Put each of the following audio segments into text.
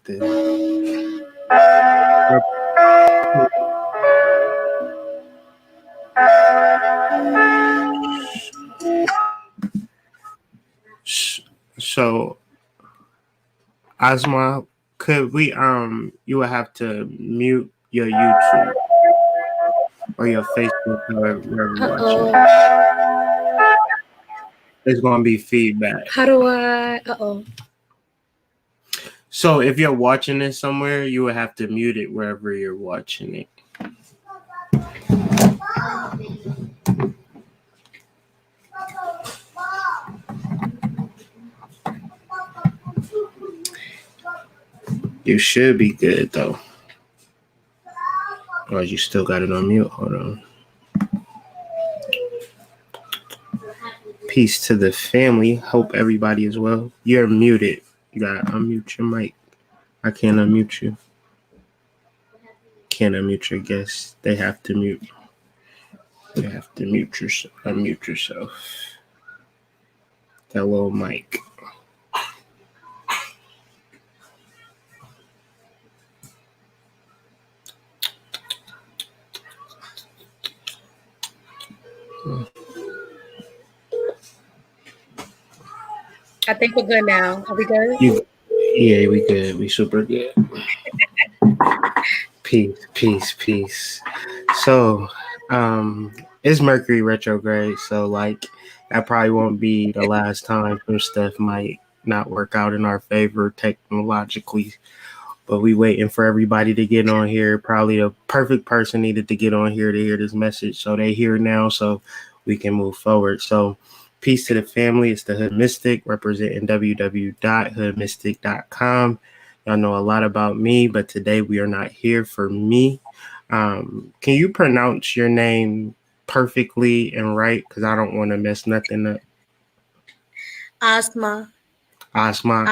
the so Asma, could we you would have to mute your YouTube or your Facebook wherever you're watching. There's gonna be feedback. How do I So if you're watching this somewhere, you would have to mute it wherever you're watching it. You should be good though. Or you still got it on mute. Hold on. Peace to the family. Hope everybody is well. You're muted. You gotta unmute your mic. I can't unmute you. Can't unmute your guests. They have to mute. You have to mute yourself. Unmute yourself. That little mic. I think we're good now. Are we good? Yeah, we good. We super good. Peace. So, it's Mercury retrograde, so like that probably won't be the last time some stuff might not work out in our favor technologically. But we waiting for everybody to get on here. Probably the perfect person needed to get on here to hear this message, so they here now, so we can move forward. So, peace to the family. It's the Hood Mystic representing www.hoodmystic.com. Y'all know a lot about me, but today we are not here for me. Can you pronounce your name perfectly and right? Because I don't want to mess nothing up. Asmaa'a. Asmaa'a.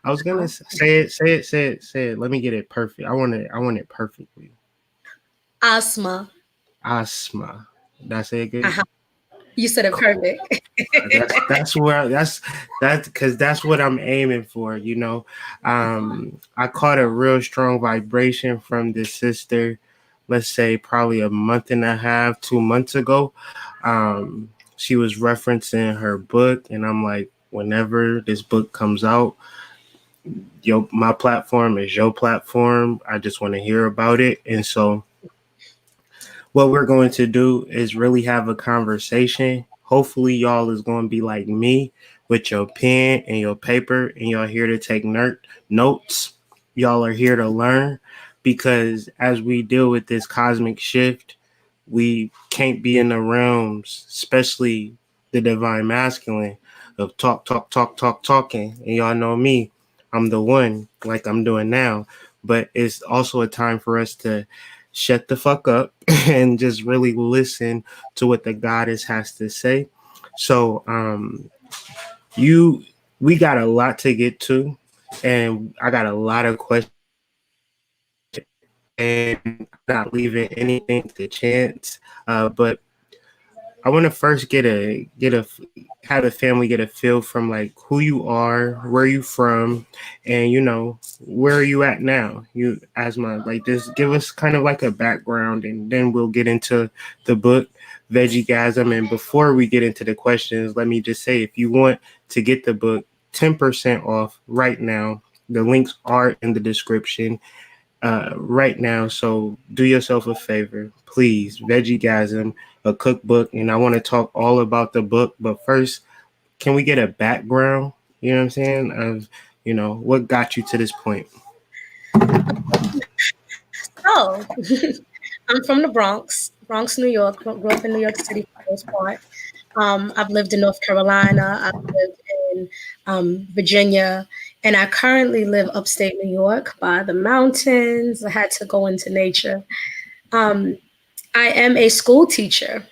I was gonna say it. Let me get it perfect. I want it perfectly. Asmaa'a. Asmaa'a. Did I say it good? Uh-huh. You said it perfect. that's because that's what I'm aiming for. You know, I caught a real strong vibration from this sister. Let's say probably a month and a half, 2 months ago. She was referencing her book, and I'm like, whenever this book comes out, my platform is your platform. I just want to hear about it, and so what we're going to do is really have a conversation. Hopefully, y'all is going to be like me with your pen and your paper, and y'all here to take notes. Y'all are here to learn, because as we deal with this cosmic shift, we can't be in the realms, especially the divine masculine, of talking. And y'all know me, I'm the one, like I'm doing now. But it's also a time for us to shut the fuck up and just really listen to what the goddess has to say. So we got a lot to get to, and I got a lot of questions, and I'm not leaving anything to chance. But I want to first have the family get a feel from like who you are, where you from, and where are you at now. You Asmaa'a, like just give us kind of like a background, and then we'll get into the book Veggie Gasm. And before we get into the questions, let me just say, if you want to get the book 10% off right now, the links are in the description right now. So do yourself a favor, please. Veggie Gasm, a cookbook, and I want to talk all about the book. But first, can we get a background? You know what I'm saying? Of what got you to this point. So, I'm from the Bronx, New York. Grew up in New York City for the most part. I've lived in North Carolina. I've lived in Virginia, and I currently live upstate New York by the mountains. I had to go into nature. I am a school teacher.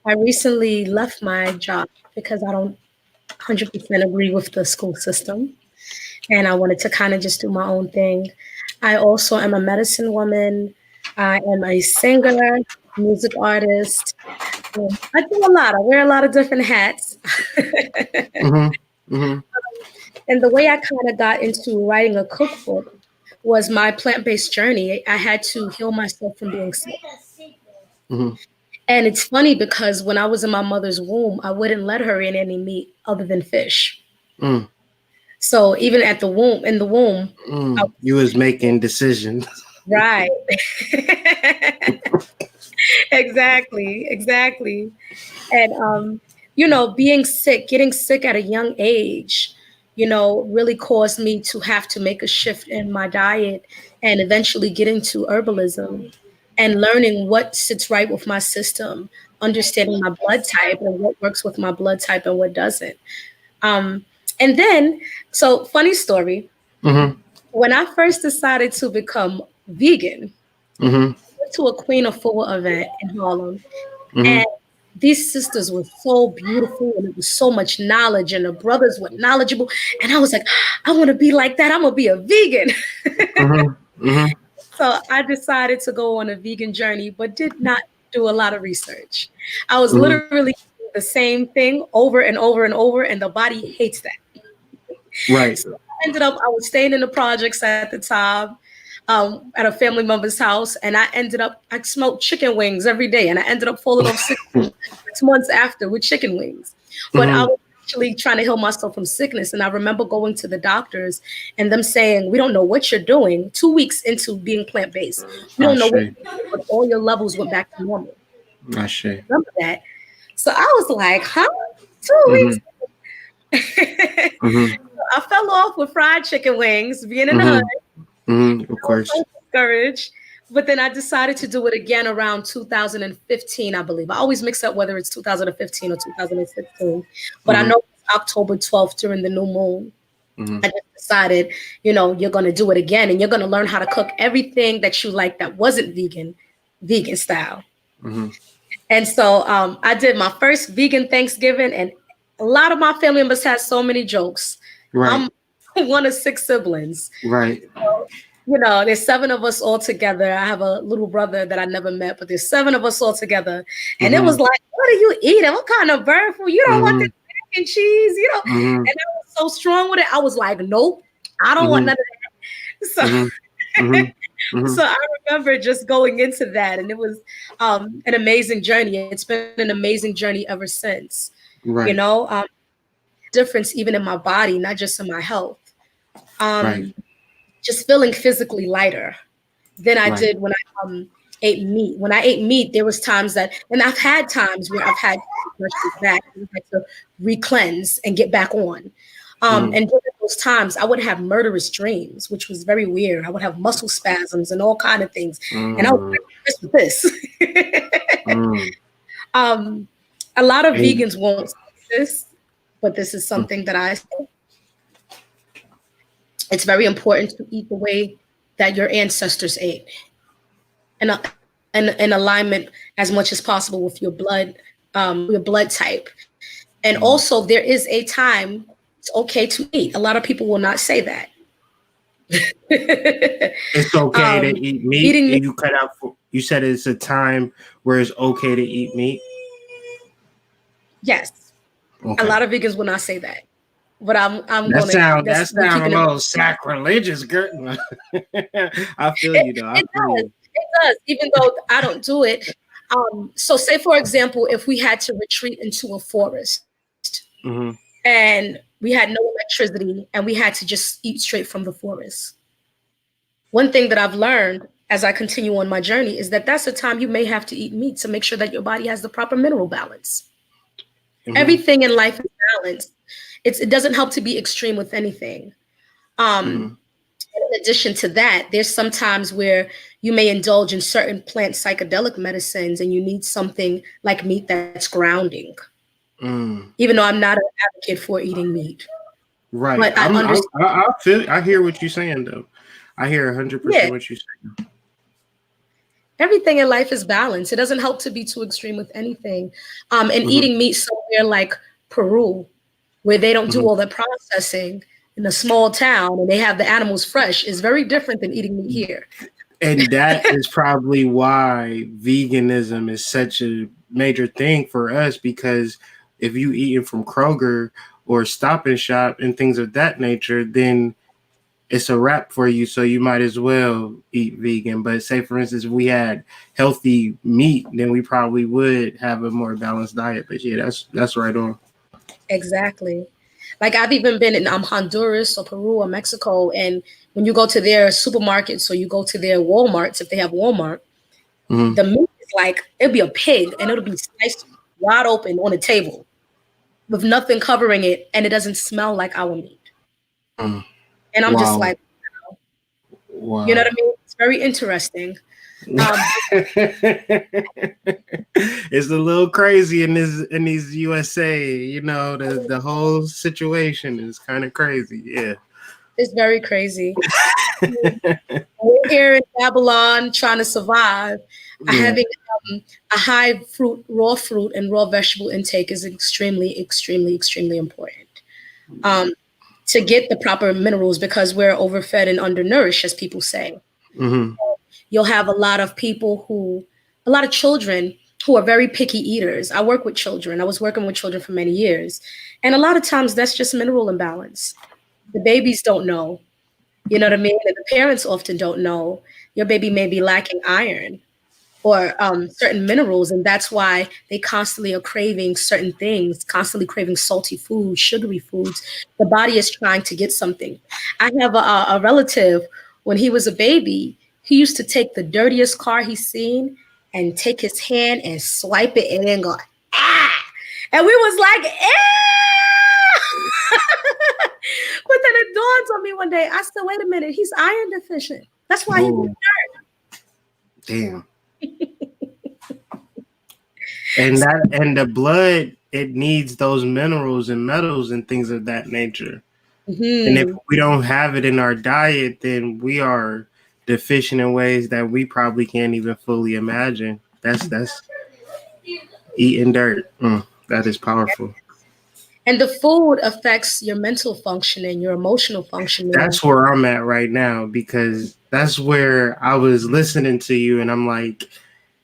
I recently left my job because I don't 100% agree with the school system, and I wanted to kind of just do my own thing. I also am a medicine woman. I am a singer, music artist. I do a lot. I wear a lot of different hats. Mm-hmm. Mm-hmm. And the way I kind of got into writing a cookbook was my plant-based journey. I had to heal myself from being sick. Mm-hmm. And it's funny because when I was in my mother's womb, I wouldn't let her in any meat other than fish. Mm. So even in the womb, you was making decisions. Right. Exactly. And getting sick at a young age, really caused me to have to make a shift in my diet and eventually get into herbalism and learning what sits right with my system, understanding my blood type and what works with my blood type and what doesn't. And then, so funny story. Mm-hmm. when I first decided to become vegan, Mm-hmm. I went to a Queen of Four event in Harlem, Mm-hmm. and these sisters were so beautiful, and it was so much knowledge, and the brothers were knowledgeable, and I was like, I want to be like that. I'm gonna be a vegan. Mm-hmm. Mm-hmm. So I decided to go on a vegan journey, but did not do a lot of research. I was Mm-hmm. literally doing the same thing over and over and over, and the body hates that. Right. So I ended up, I was staying in the projects at the time, at a family member's house, and I smoked chicken wings every day, and I ended up falling off 6 months after with chicken wings. But I Mm-hmm. was actually trying to heal myself from sickness, and I remember going to the doctors and them saying, "We don't know what you're doing." 2 weeks into being plant-based, we don't know what Ashe. you're doing, but all your levels went back to normal. Ashe. Remember that? So I was like, "Huh? 2 weeks?" Mm-hmm. Mm-hmm. I fell off with fried chicken wings, being in the hood. Mm-hmm. Mm-hmm. Of I was course. so discouraged. But then I decided to do it again around 2015, I believe. I always mix up whether it's 2015 or 2016. But I Mm-hmm. know it's October 12th during the new moon. Mm-hmm. I just decided, you're going to do it again, and you're going to learn how to cook everything that you like that wasn't vegan, vegan style. Mm-hmm. And so I did my first vegan Thanksgiving, and a lot of my family members had so many jokes. Right. I'm one of 6 siblings. Right. There's 7 of us all together. I have a little brother that I never met, but there's 7 of us all together. And it was like, what are you eating? What kind of bird food? You don't want this mac and cheese, Mm-hmm. And I was so strong with it. I was like, nope, I don't want none of that. So, Mm-hmm. Mm-hmm. so I remember just going into that, and it was an amazing journey. It's been an amazing journey ever since. Right. Difference even in my body, not just in my health. Right. Just feeling physically lighter than I Right. did when I ate meat. When I ate meat, there was times and I've had times where I've had back and had to re-cleanse and get back on. And during those times, I would have murderous dreams, which was very weird. I would have muscle spasms and all kind of things. And I was like, what's with this? A lot of vegans won't say this, but this is something that I say. It's very important to eat the way that your ancestors ate, and in alignment as much as possible with your blood type. And also, there is a time it's okay to eat. A lot of people will not say that. It's okay to eat meat. Eating meat. You cut out. You said it's a time where it's okay to eat meat. Yes, Okay. a lot of vegans will not say that. But I'm that going to sound a little sacrilegious, girl. I feel you though. It does, even though I don't do it. So say for example, if we had to retreat into a forest and we had no electricity and we had to just eat straight from the forest. One thing that I've learned as I continue on my journey is that that's a time you may have to eat meat to make sure that your body has the proper mineral balance. Everything in life is balanced. It doesn't help to be extreme with anything. In addition to that, there's some times where you may indulge in certain plant psychedelic medicines and you need something like meat that's grounding. Even though I'm not an advocate for eating meat. Right. But I hear what you're saying though. I hear 100% what you're saying. Everything in life is balanced. It doesn't help to be too extreme with anything. And eating meat somewhere like Peru, where they don't do all the processing in a small town and they have the animals fresh, is very different than eating meat here. And that is probably why veganism is such a major thing for us, because if you eating from Kroger or Stop and Shop and things of that nature, then it's a wrap for you. So you might as well eat vegan. But say, for instance, if we had healthy meat, then we probably would have a more balanced diet. But yeah, that's right on. Exactly. Like I've even been in Honduras or Peru or Mexico, and when you go to their supermarkets or you go to their Walmarts, if they have Walmart, the meat is like, it'll be a pig and it'll be sliced wide open on a table with nothing covering it, and it doesn't smell like our meat. And I'm just like, wow. You know what I mean? It's very interesting. It's a little crazy in these USA, you know, the whole situation is kind of crazy. Yeah, it's very crazy. We're here in Babylon trying to survive. Having a high raw fruit and raw vegetable intake is extremely, extremely, extremely important to get the proper minerals, because we're overfed and undernourished, as people say. Mm-hmm. You'll have a lot of children who are very picky eaters. I work with children. I was working with children for many years. And a lot of times that's just mineral imbalance. The babies don't know. You know what I mean? And the parents often don't know. Your baby may be lacking iron or certain minerals, and that's why they constantly are craving certain things, constantly craving salty foods, sugary foods. The body is trying to get something. I have a relative, when he was a baby, he used to take the dirtiest car he's seen and take his hand and swipe it and then go, ah! And we was like, ah! But then it dawned on me one day, I said, wait a minute, he's iron deficient. That's why he's dirt. Damn. And the blood, it needs those minerals and metals and things of that nature. Mm-hmm. And if we don't have it in our diet, then we are deficient in ways that we probably can't even fully imagine. That's eating dirt. That is powerful. And the food affects your mental functioning, your emotional functioning. That's where I'm at right now, because that's where I was listening to you and I'm like,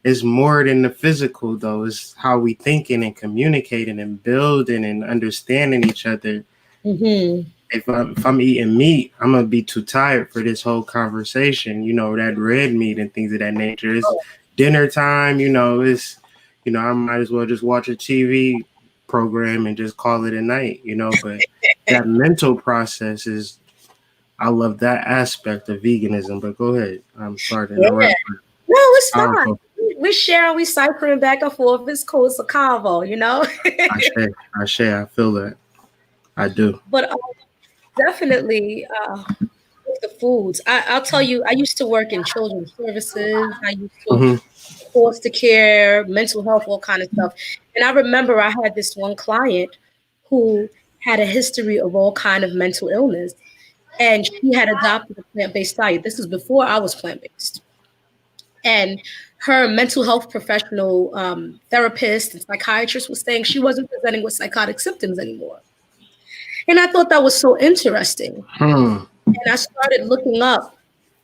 it's more than the physical, though. It's how we thinking and communicating and building and understanding each other. Mm-hmm. If I'm eating meat, I'm going to be too tired for this whole conversation. You know, that red meat and things of that nature. It's dinner time, I might as well just watch a TV program and just call it a night, but that mental process is, I love that aspect of veganism. But go ahead. I'm sorry to interrupt. No, it's fine. We share, we cycling back and forth. It's cool. It's a convo, I feel that. I do. But definitely with the foods. I'll tell you, I used to work in children's services. I used to foster care, mental health, all kind of stuff. And I remember I had this one client who had a history of all kind of mental illness. And she had adopted a plant-based diet. This is before I was plant-based. And her mental health professional, therapist and psychiatrist was saying she wasn't presenting with psychotic symptoms anymore. And I thought that was so interesting. And I started looking up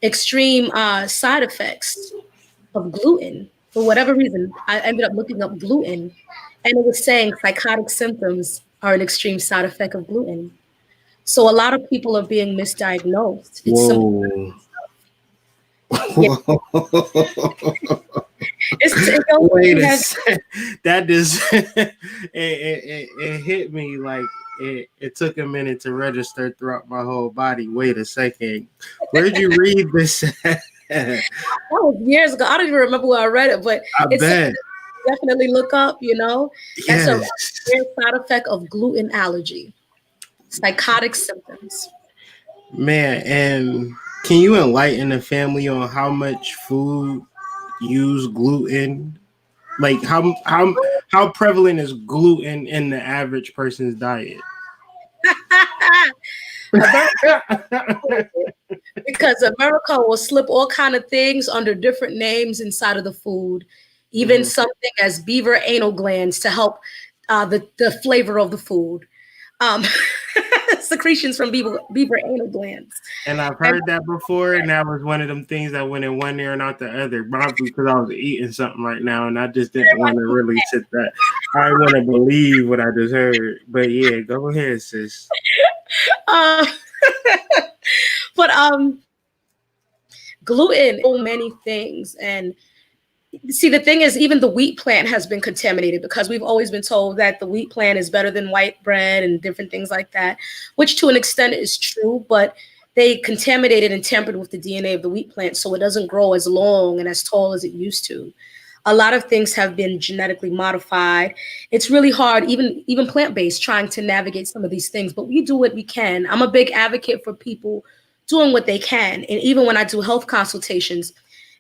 extreme side effects of gluten. For whatever reason, I ended up looking up gluten, and it was saying psychotic symptoms are an extreme side effect of gluten. So a lot of people are being misdiagnosed. Whoa. Wait a second. That just it hit me like it took a minute to register throughout my whole body. Wait a second. Where'd you read this? That was years ago. I don't even remember where I read it, but it's definitely look up, Yes. And so it's a side effect of gluten allergy, psychotic symptoms. Man, and can you enlighten the family on how much food use gluten? Like how prevalent is gluten in the average person's diet? Because America will slip all kind of things under different names inside of the food, even something as beaver anal glands to help the flavor of the food. Secretions from beaver anal glands. And I've heard that before, and that was one of them things that went in one ear and out the other, probably because I was eating something right now, and I just didn't want to really sit that. I want to believe what I just heard. But yeah, go ahead, sis. But gluten, so many things. And see, the thing is, even the wheat plant has been contaminated, because we've always been told that the wheat plant is better than white bread and different things like that, which to an extent is true, but they contaminated and tampered with the DNA of the wheat plant, so it doesn't grow as long and as tall as it used to. A lot of things have been genetically modified. It's really hard, even plant-based, trying to navigate some of these things, but we do what we can. I'm a big advocate for people doing what they can. And even when I do health consultations,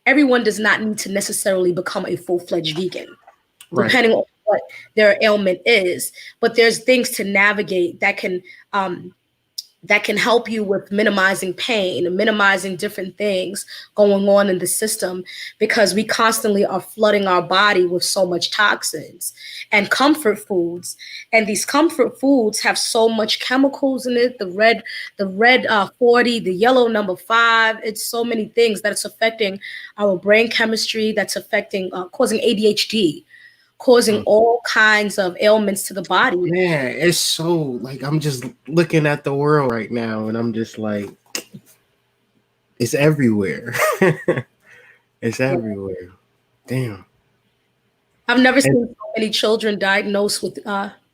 everyone does not need to necessarily become a full-fledged vegan, depending on what their ailment is. But there's things to navigate that can that can help you with minimizing pain and minimizing different things going on in the system, because we constantly are flooding our body with so much toxins and comfort foods. And these comfort foods have so much chemicals in it, the red 40, the yellow number 5. It's so many things that's affecting our brain chemistry, that's affecting, causing ADHD, causing all kinds of ailments to the body. Man, it's so like I'm just looking at the world right now and I'm just like, it's everywhere. It's everywhere. Damn. I've never seen so many children diagnosed with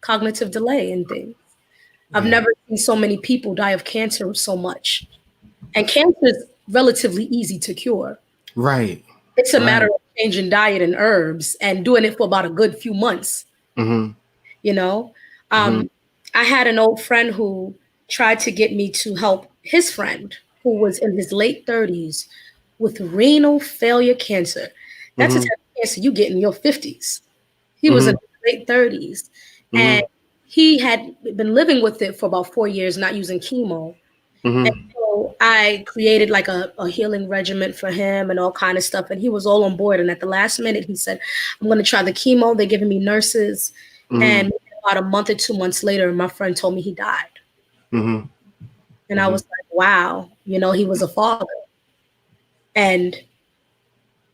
cognitive delay and things. I've never seen so many people die of cancer so much. And cancer is relatively easy to cure. Right. It's a matter of changing diet and herbs and doing it for about a good few months. You know, I had an old friend who tried to get me to help his friend who was in his late 30s with renal failure cancer. That's a type of cancer you get in your 50s. He was in his late 30s and he had been living with it for about 4 years, not using chemo. And so I created like a healing regimen for him and all kind of stuff. And he was all on board. And at the last minute, he said, I'm going to try the chemo. They're giving me nurses. And about a month or 2 months later, my friend told me he died. And I was like, wow, you know, he was a father. And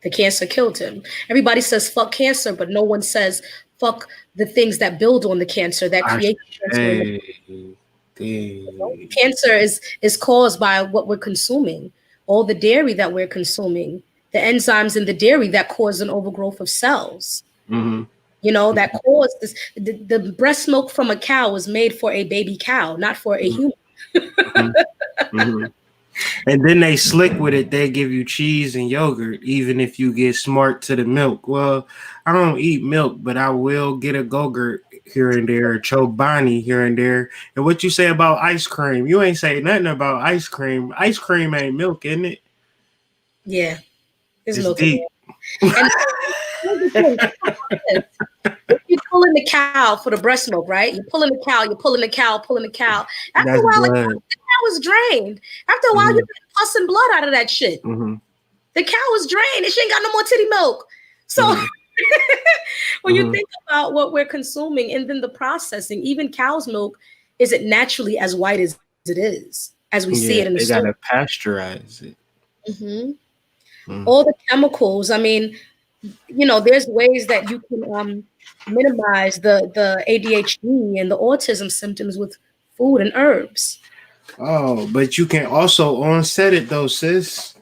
the cancer killed him. Everybody says fuck cancer, but no one says fuck the things that build on the cancer, that create cancer. Cancer is caused by what we're consuming, all the dairy that we're consuming, the enzymes in the dairy that cause an overgrowth of cells. You know, that cause this. The breast milk from a cow was made for a baby cow, not for a human. And then they slick with it. They give you cheese and yogurt, even if you get smart to the milk. Well, I don't eat milk, but I will get a Go-Gurt here and there, a Chobani here and there. And what you say about ice cream? You ain't say nothing about ice cream. Ice cream ain't milk, isn't it? Yeah, it's milk deep. And if you're pulling the cow for the breast milk, right? You're pulling the cow, pulling the cow. After a while, like, the cow is drained. After a while, you're pussing blood out of that shit. The cow is drained and she ain't got no more titty milk. So when you think about what we're consuming and then the processing, even cow's milk isn't naturally as white as it is, as we see it in the store. They gotta pasteurize it. All the chemicals. I mean, you know, there's ways that you can minimize the ADHD and the autism symptoms with food and herbs. Oh, but you can also onset it though, sis.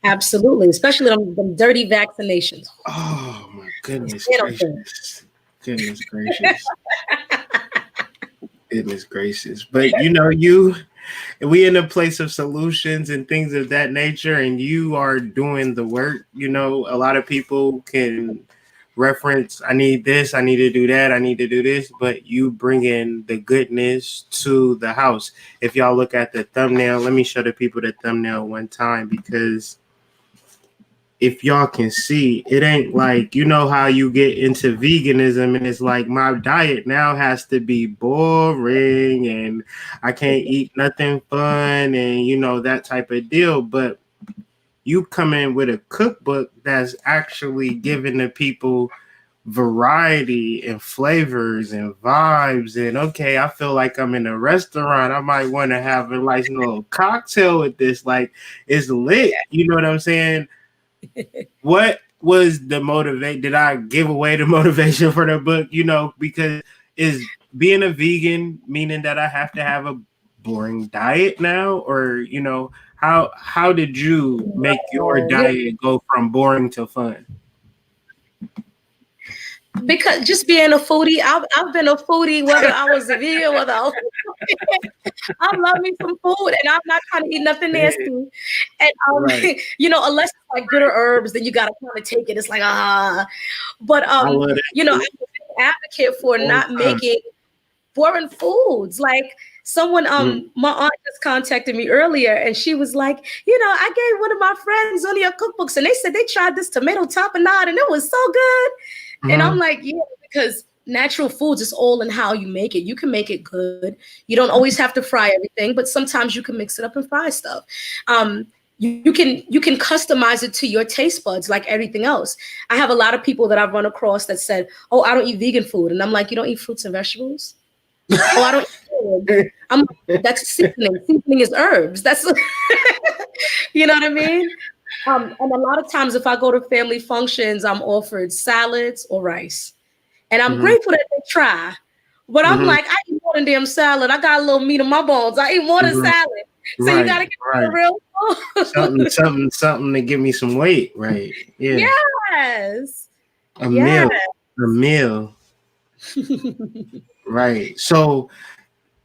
Absolutely, especially them dirty vaccinations. Oh my goodness gracious. Goodness gracious. Goodness gracious. But you know, we in a place of solutions and things of that nature, and you are doing the work. You know, a lot of people can reference, I need this, I need to do that, I need to do this, but you bring in the goodness to the house. If y'all look at the thumbnail, let me show the people the thumbnail one time, because if y'all can see, it ain't like, you know how you get into veganism and it's like my diet now has to be boring and I can't eat nothing fun and, you know, that type of deal. But you come in with a cookbook that's actually giving the people variety and flavors and vibes. And okay, I feel like I'm in a restaurant. I might want to have a nice little cocktail with this. Like, it's lit. You know what I'm saying? What was the motivate? Did I give away the motivation for the book? You know, because is being a vegan meaning that I have to have a boring diet now? Or, you know, how did you make your diet go from boring to fun? Because just being a foodie, I've been a foodie, whether I was a vegan, whether I love me some food, and I'm not trying to eat nothing nasty. And you know, unless it's like bitter herbs, then you gotta kind of take it. It's like but you know, I'm an advocate for not making foreign foods. Like someone, my aunt just contacted me earlier, and she was like, you know, I gave one of my friends one of your cookbooks, and they said they tried this tomato tapenade, and it was so good. And I'm like, yeah, because natural foods is all in how you make it. You can make it good. You don't always have to fry everything, but sometimes you can mix it up and fry stuff. You can customize it to your taste buds like everything else. I have a lot of people that I've run across that said, "Oh, I don't eat vegan food," and I'm like, "You don't eat fruits and vegetables?" "Oh, I don't eat food." I'm like, "That's seasoning. Seasoning is herbs. That's you know what I mean?" And a lot of times, if I go to family functions, I'm offered salads or rice. And I'm grateful that they try. But I'm like, I eat more than damn salad. I got a little meat in my bones. I eat more than salad. So you gotta get the real food. something to give me some weight, right? Yeah. Yes. A meal. A meal. Right. So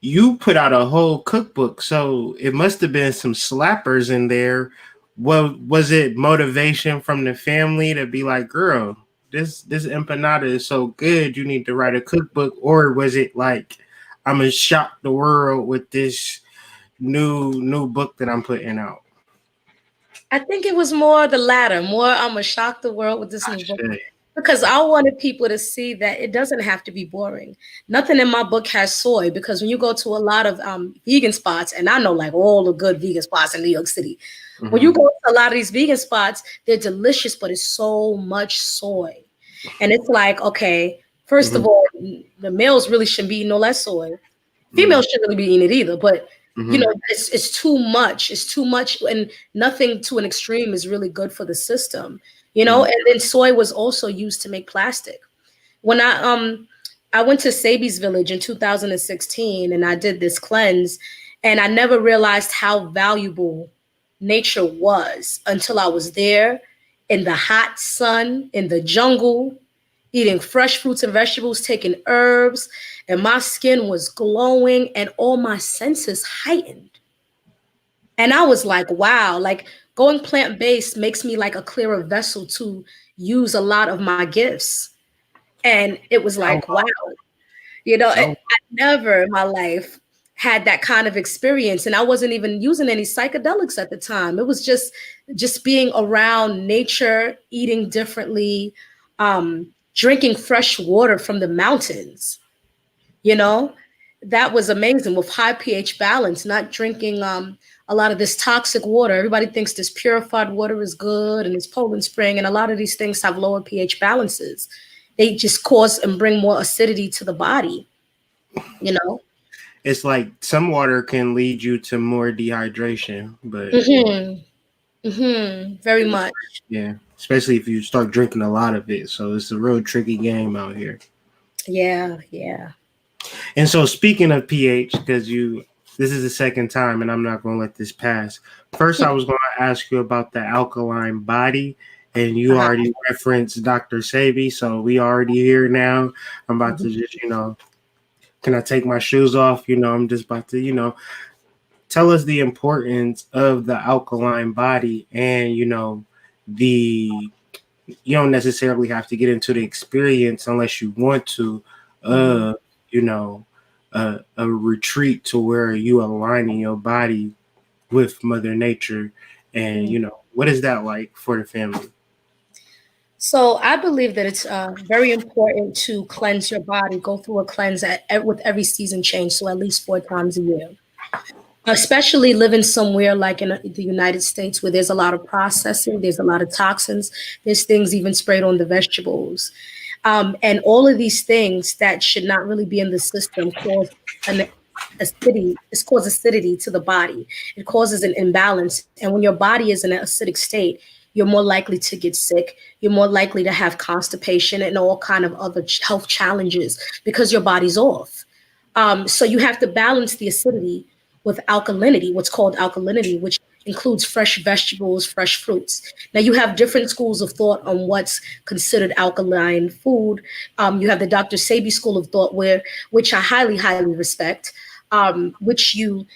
you put out a whole cookbook. So it must have been some slappers in there. What was it, motivation from the family to be like, girl, this empanada is so good, you need to write a cookbook? Or was it like, I'm gonna shock the world with this new book that I'm putting out? I think it was more the latter. More, I'm gonna shock the world with this new book. Because I wanted people to see that it doesn't have to be boring. Nothing in my book has soy, because when you go to a lot of vegan spots, and I know like all the good vegan spots in New York City, when you go to a lot of these vegan spots, they're delicious, but it's so much soy. And it's like, okay, first of all, the males really shouldn't be eating no less soy. Females shouldn't really be eating it either, but you know, it's too much. It's too much, and nothing to an extreme is really good for the system. You know, and then soy was also used to make plastic. When I went to Sabi's village in 2016 and I did this cleanse, and I never realized how valuable nature was until I was there in the hot sun, in the jungle, eating fresh fruits and vegetables, taking herbs, and my skin was glowing and all my senses heightened. And I was like, wow, like going plant-based makes me like a clearer vessel to use a lot of my gifts. And it was like, wow, you know, I never in my life had that kind of experience. And I wasn't even using any psychedelics at the time. It was just being around nature, eating differently, drinking fresh water from the mountains, you know, that was amazing, with high pH balance, not drinking a lot of this toxic water. Everybody thinks this purified water is good and it's Poland Spring, and a lot of these things have lower pH balances. They just cause and bring more acidity to the body, you know? It's like some water can lead you to more dehydration, but very much. Yeah, especially if you start drinking a lot of it. So it's a real tricky game out here. Yeah. And so speaking of pH, because this is the second time and I'm not going to let this pass. First, I was going to ask you about the alkaline body, and you already referenced Dr. Sabi. So we already here now. I'm about to just, can I take my shoes off? I'm just about to, tell us the importance of the alkaline body, and, you don't necessarily have to get into the experience unless you want to, a retreat to where you aligning your body with Mother Nature. And, what is that like for the family? So I believe that it's very important to cleanse your body, go through a cleanse with every season change. So at least 4 times a year, especially living somewhere like in the United States where there's a lot of processing, there's a lot of toxins, there's things even sprayed on the vegetables. And all of these things that should not really be in the system cause acidity. It causes acidity to the body. It causes an imbalance. And when your body is in an acidic state, you're more likely to get sick. You're more likely to have constipation and all kind of other health challenges because your body's off. So you have to balance the acidity with alkalinity, what's called alkalinity, which includes fresh vegetables, fresh fruits. Now you have different schools of thought on what's considered alkaline food. You have the Dr. Sabi school of thought, which I highly, highly respect, which you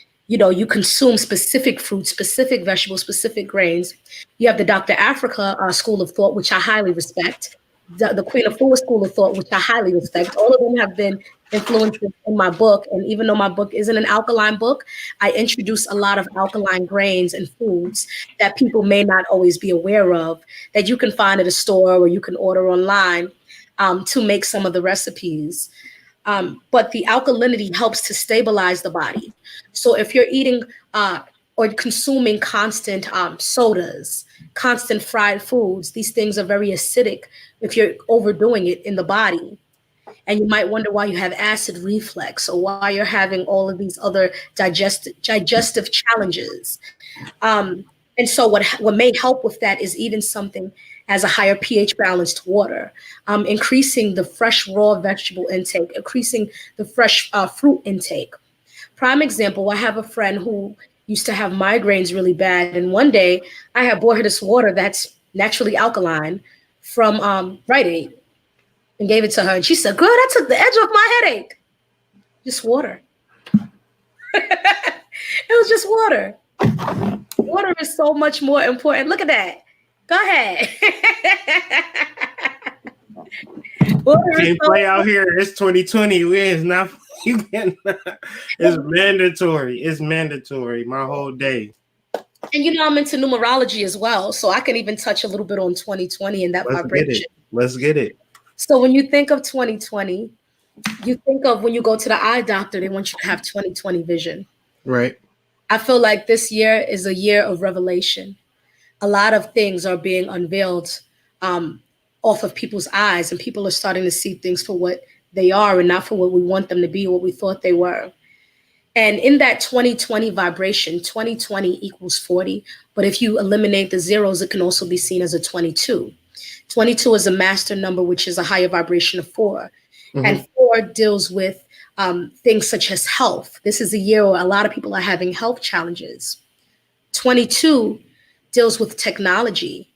consume specific fruits, specific vegetables, specific grains. You have the Dr. Africa school of thought, which I highly respect. The Queen of Four school of thought, which I highly respect. All of them have been influences in my book. And even though my book isn't an alkaline book, I introduce a lot of alkaline grains and foods that people may not always be aware of, that you can find at a store or you can order online. to make some of the recipes. But the alkalinity helps to stabilize the body. So if you're eating or consuming constant sodas, constant fried foods, these things are very acidic if you're overdoing it in the body. And you might wonder why you have acid reflux or why you're having all of these other digestive challenges. And so what may help with that is even something as a higher pH balanced water, increasing the fresh raw vegetable intake, increasing the fresh fruit intake. Prime example, I have a friend who used to have migraines really bad. And one day I had bought her this water that's naturally alkaline from Rite Aid and gave it to her. And she said, girl, that took the edge off my headache. Just water. It was just water. Water is so much more important. Look at that. Go ahead. Can't play out here. It's 2020. It's not. You can. It's mandatory. It's mandatory. My whole day. And I'm into numerology as well, so I can even touch a little bit on 2020 and that vibration. Let's get it. So when you think of 2020, you think of when you go to the eye doctor, they want you to have 2020 vision. Right. I feel like this year is a year of revelation. A lot of things are being unveiled off of people's eyes, and people are starting to see things for what they are and not for what we want them to be, what we thought they were. And in that 2020 vibration, 2020 equals 40. But if you eliminate the zeros, it can also be seen as a 22. 22 is a master number, which is a higher vibration of 4. Mm-hmm. And 4 deals with things such as health. This is a year where a lot of people are having health challenges. 22 deals with technology.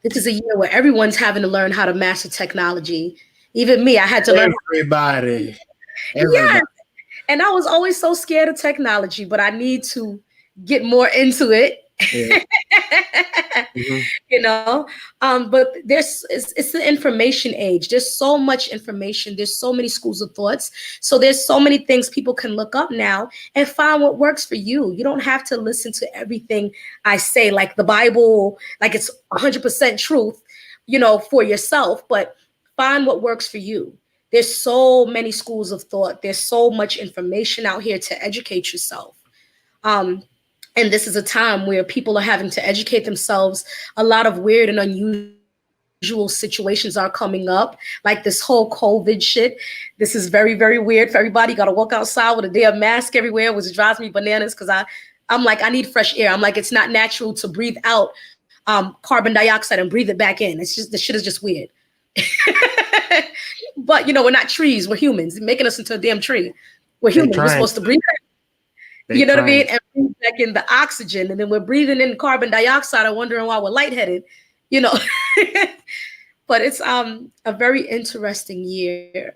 This is a year where everyone's having to learn how to master technology. Even me, I had to learn. Everybody. Yeah. And I was always so scared of technology, but I need to get more into it. Yeah. Mm-hmm. But it's the information age. There's so much information. There's so many schools of thoughts. So there's so many things people can look up now and find what works for you. You don't have to listen to everything I say, like the Bible, like it's 100% truth, for yourself, but find what works for you. There's so many schools of thought. There's so much information out here to educate yourself. And this is a time where people are having to educate themselves. A lot of weird and unusual situations are coming up, like this whole COVID shit. This is very, very weird for everybody. Got to walk outside with a damn mask everywhere, which drives me bananas because I'm like, I need fresh air. I'm like, it's not natural to breathe out carbon dioxide and breathe it back in. It's just, the shit is just weird. But, we're not trees. We're humans. They're making us into a damn tree. We're humans. We're supposed to breathe. What I mean? And breathe back in the oxygen. And then we're breathing in carbon dioxide and wondering why we're lightheaded, But it's a very interesting year.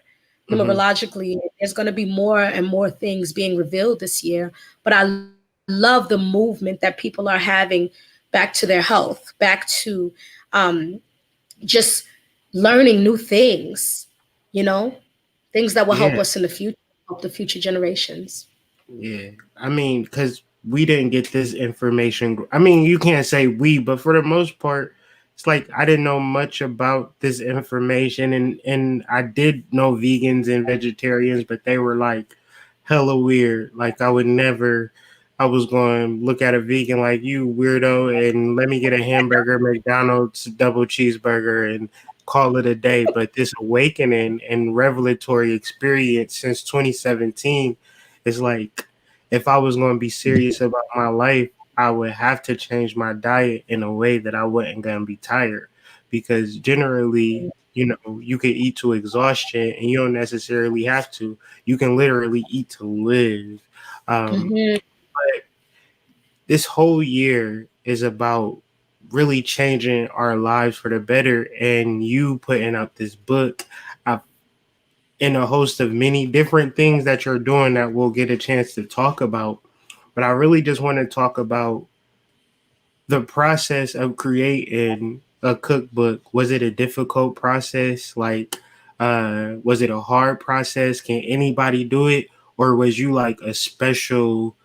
Mm-hmm. Numerologically, there's going to be more and more things being revealed this year. But I love the movement that people are having back to their health, back to just learning new things, things that will help us in the future, help the future generations. Yeah. I mean, because we didn't get this information. I mean, you can't say we, but for the most part, it's like I didn't know much about this information. And I did know vegans and vegetarians, but they were like hella weird. Like I was going to look at a vegan like, you weirdo, and let me get a hamburger, McDonald's double cheeseburger, and call it a day. But this awakening and revelatory experience since 2017 is like, if I was going to be serious about my life, I would have to change my diet in a way that I wasn't going to be tired. Because generally, you can eat to exhaustion and you don't necessarily have to. You can literally eat to live. But this whole year is about really changing our lives for the better. And you putting up this book in a host of many different things that you're doing that we'll get a chance to talk about. But I really just want to talk about the process of creating a cookbook. Was it a difficult process? Like, was it a hard process? Can anybody do it? Or was you like a special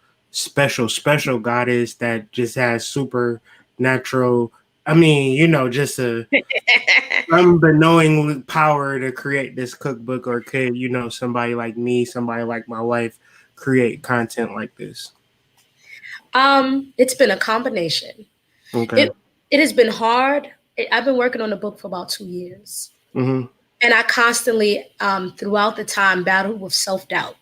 goddess that just has supernatural I mean, you know, just a unbeknowing power to create this cookbook, or could, you know, somebody like me, somebody like my wife create content like this? It's been a combination. Okay. It has been hard. I've been working on the book for about 2 years. Mm-hmm. And I constantly, throughout the time, battled with self-doubt,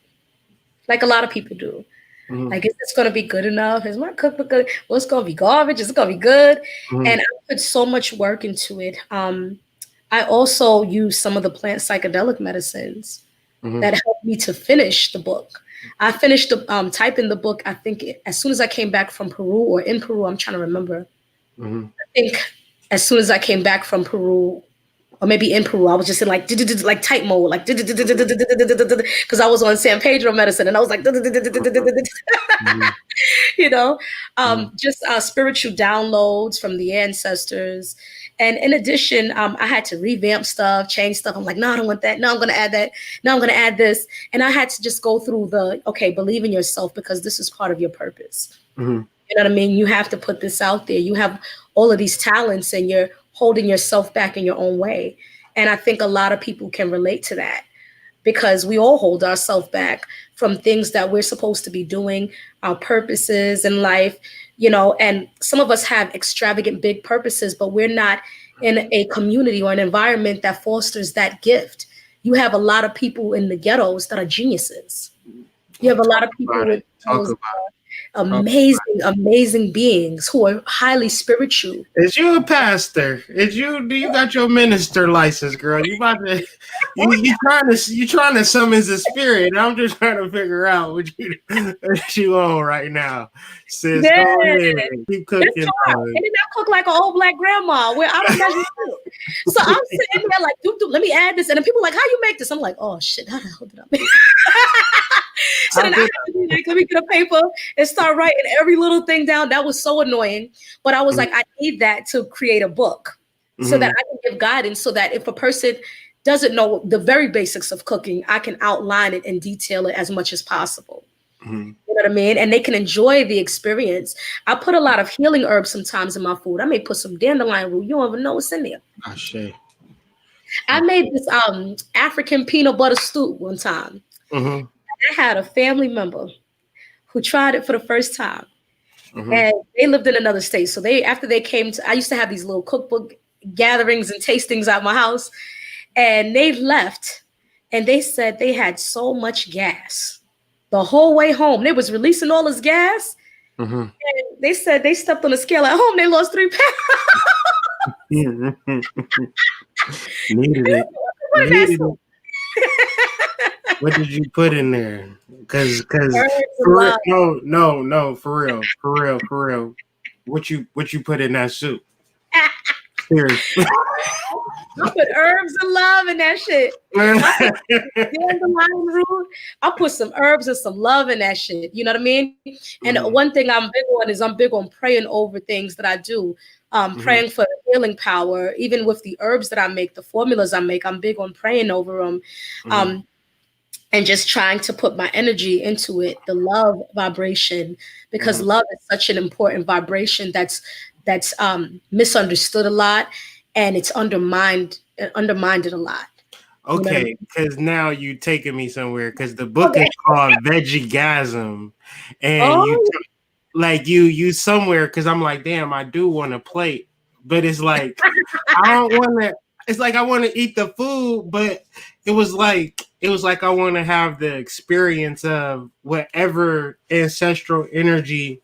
like a lot of people do. Mm-hmm. Like, is this going to be good enough? Is my cookbook good? Well, it's going to be garbage. Is it going to be good? Mm-hmm. And I put so much work into it. I also use some of the plant psychedelic medicines Mm-hmm. that helped me to finish the book. I finished the typing the book, I think, as soon as I came back from Peru, or in Peru. I'm trying to remember. Mm-hmm. I think as soon as I came back from Peru, or maybe in Peru, I was just in like type mode, like because I was on San Pedro medicine, and I was like, Mm-hmm. you know, Mm-hmm. just spiritual downloads from the ancestors. And in addition, I had to revamp stuff, change stuff. I'm like, no, I don't want that. No, I'm going to add that. No, I'm going to add this. And I had to just go through okay, believe in yourself, because this is part of your purpose. Mm-hmm. You know what I mean? You have to put this out there. You have all of these talents, and you're holding yourself back in your own way. And I think a lot of people can relate to that, because we all hold ourselves back from things that we're supposed to be doing, our purposes in life, you know. And some of us have extravagant big purposes, but we're not in a community or an environment that fosters that gift. You have a lot of people in the ghettos that are geniuses. You have a lot of people with those amazing beings who are highly spiritual. Is you a pastor? Do you got your minister license, girl? You about to you trying to summon the spirit. I'm just trying to figure out what you on right now. Sis, Yeah. go ahead. Keep cooking. And then I cook like an old black grandma where I don't measure food. So I'm sitting there like, let me add this. And then people are like, how you make this? I'm like, oh shit, how the hell did I make it? So then I had to be like, let me get a paper and start writing every little thing down. That was so annoying. But I was like, I need that to create a book so that I can give guidance, so that if a person doesn't know the very basics of cooking, I can outline it and detail it as much as possible. You know what I mean? And they can enjoy the experience. I put a lot of healing herbs sometimes in my food. I may put some dandelion root. You don't even know what's in there. I made this African peanut butter stew one time. I had a family member who tried it for the first time, and they lived in another state. So after they came to, I used to have these little cookbook gatherings and tastings at my house, and they left, and they said they had so much gas the whole way home. They was releasing all this gas, and they said they stepped on the scale at home. They lost 3 pounds. Needed it. What did you put in there? Because no, for real. What you put in that soup? Seriously. I put herbs and love in that shit. I put some herbs and some love in that shit. You know what I mean? And one thing I'm big on is I'm big on praying over things that I do. Praying for healing power, even with the herbs that I make, the formulas I make, I'm big on praying over them. And just trying to put my energy into it, the love vibration, because love is such an important vibration that's misunderstood a lot, and it's undermined a lot. Okay, because now you taking me somewhere, because the book is called Veggie Gasm, and you somewhere, because I'm like, damn, I do want to plate, but it's like I don't want to. It's like I want to eat the food, but it was like I want to have the experience of whatever ancestral energy,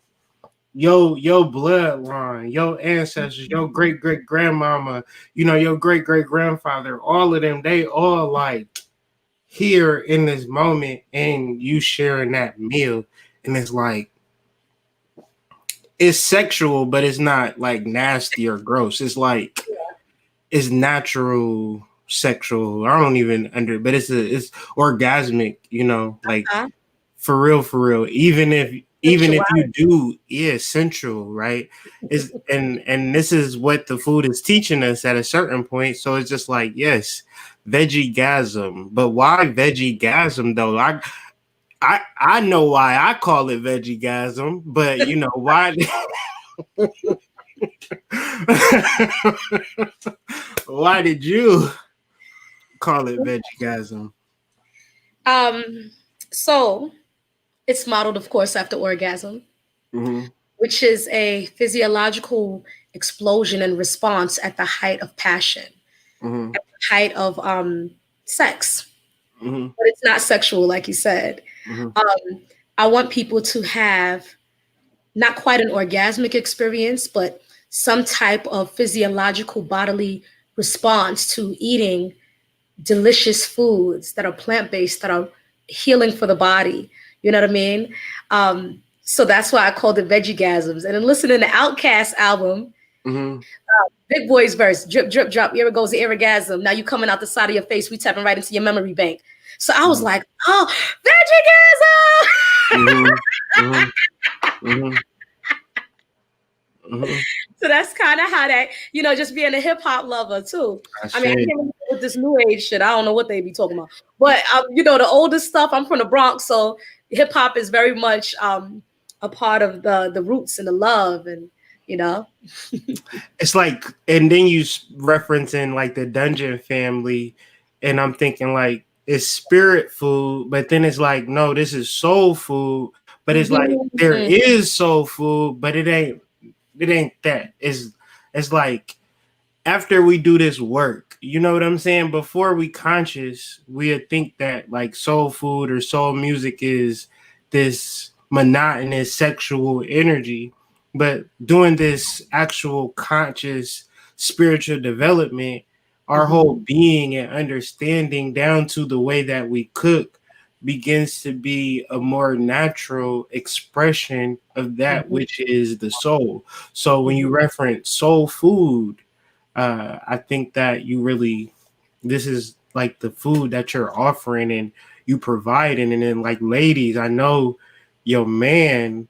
your bloodline, your ancestors, your great grandmama, your great grandfather, all of them, they all like here in this moment, and you sharing that meal, and it's like it's sexual, but it's not like nasty or gross. It's like it's natural sexual. I don't even but it's orgasmic, like for real. Even if you do, sensual, right? Is and this is what the food is teaching us at a certain point. So it's just like, yes, veggie gasm. But why veggie gasm though? I know why I call it veggie gasm, but why Why did you call it Veggie Um, so it's modeled, of course, after orgasm, Mm-hmm. which is a physiological explosion and response at the height of passion, Mm-hmm. at the height of sex. Mm-hmm. But it's not sexual, like you said. Mm-hmm. I want people to have not quite an orgasmic experience, but some type of physiological bodily response to eating delicious foods that are plant based, that are healing for the body. You know what I mean? So that's why I called it Veggie Gasms. And then listening to Outkast album, Mm-hmm. Big Boy's verse, drip, drip, drop, here it goes the orgasm. Now you coming out the side of your face, we tapping right into your memory bank. So I was like, oh, Veggie Gasm! Mm-hmm. Mm-hmm. Mm-hmm. So that's kind of how that, just being a hip hop lover too. I I mean, I see. can't with this new age shit. I don't know what they be talking about. But the older stuff. I'm from the Bronx, so hip hop is very much a part of the roots and the love, and you know. It's like, and then you referencing like the Dungeon Family, and I'm thinking like it's spirit food, but then it's like no, this is soul food, but it's like there Mhm. is soul food, but it ain't that. It's like after we do this work, you know what I'm saying? Before we conscious, we think that like soul food or soul music is this monotonous sexual energy. But doing this actual conscious spiritual development, our whole being and understanding down to the way that we cook begins to be a more natural expression of that Mhm. which is the soul. So when you Mhm. reference soul food, I think that this is like the food that you're offering and you providing. And then, like, ladies, I know your man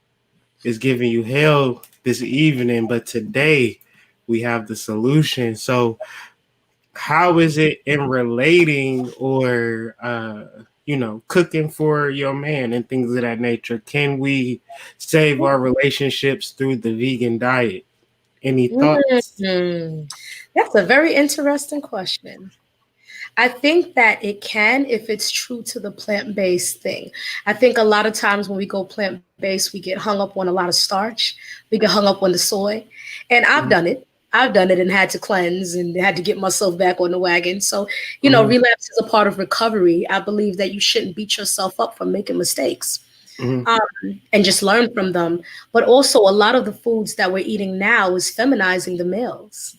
is giving you hell this evening, but today we have the solution. So, how is it in relating or, cooking for your man and things of that nature? Can we save our relationships through the vegan diet? Any thoughts? Mhm. That's a very interesting question. I think that it can if it's true to the plant based thing. I think a lot of times when we go plant based, we get hung up on a lot of starch. We get hung up on the soy. And I've Mhm. done it. I've done it and had to cleanse and had to get myself back on the wagon. So, Mhm. relapse is a part of recovery. I believe that you shouldn't beat yourself up for making mistakes, Mhm. and just learn from them. But also, a lot of the foods that we're eating now is feminizing the males.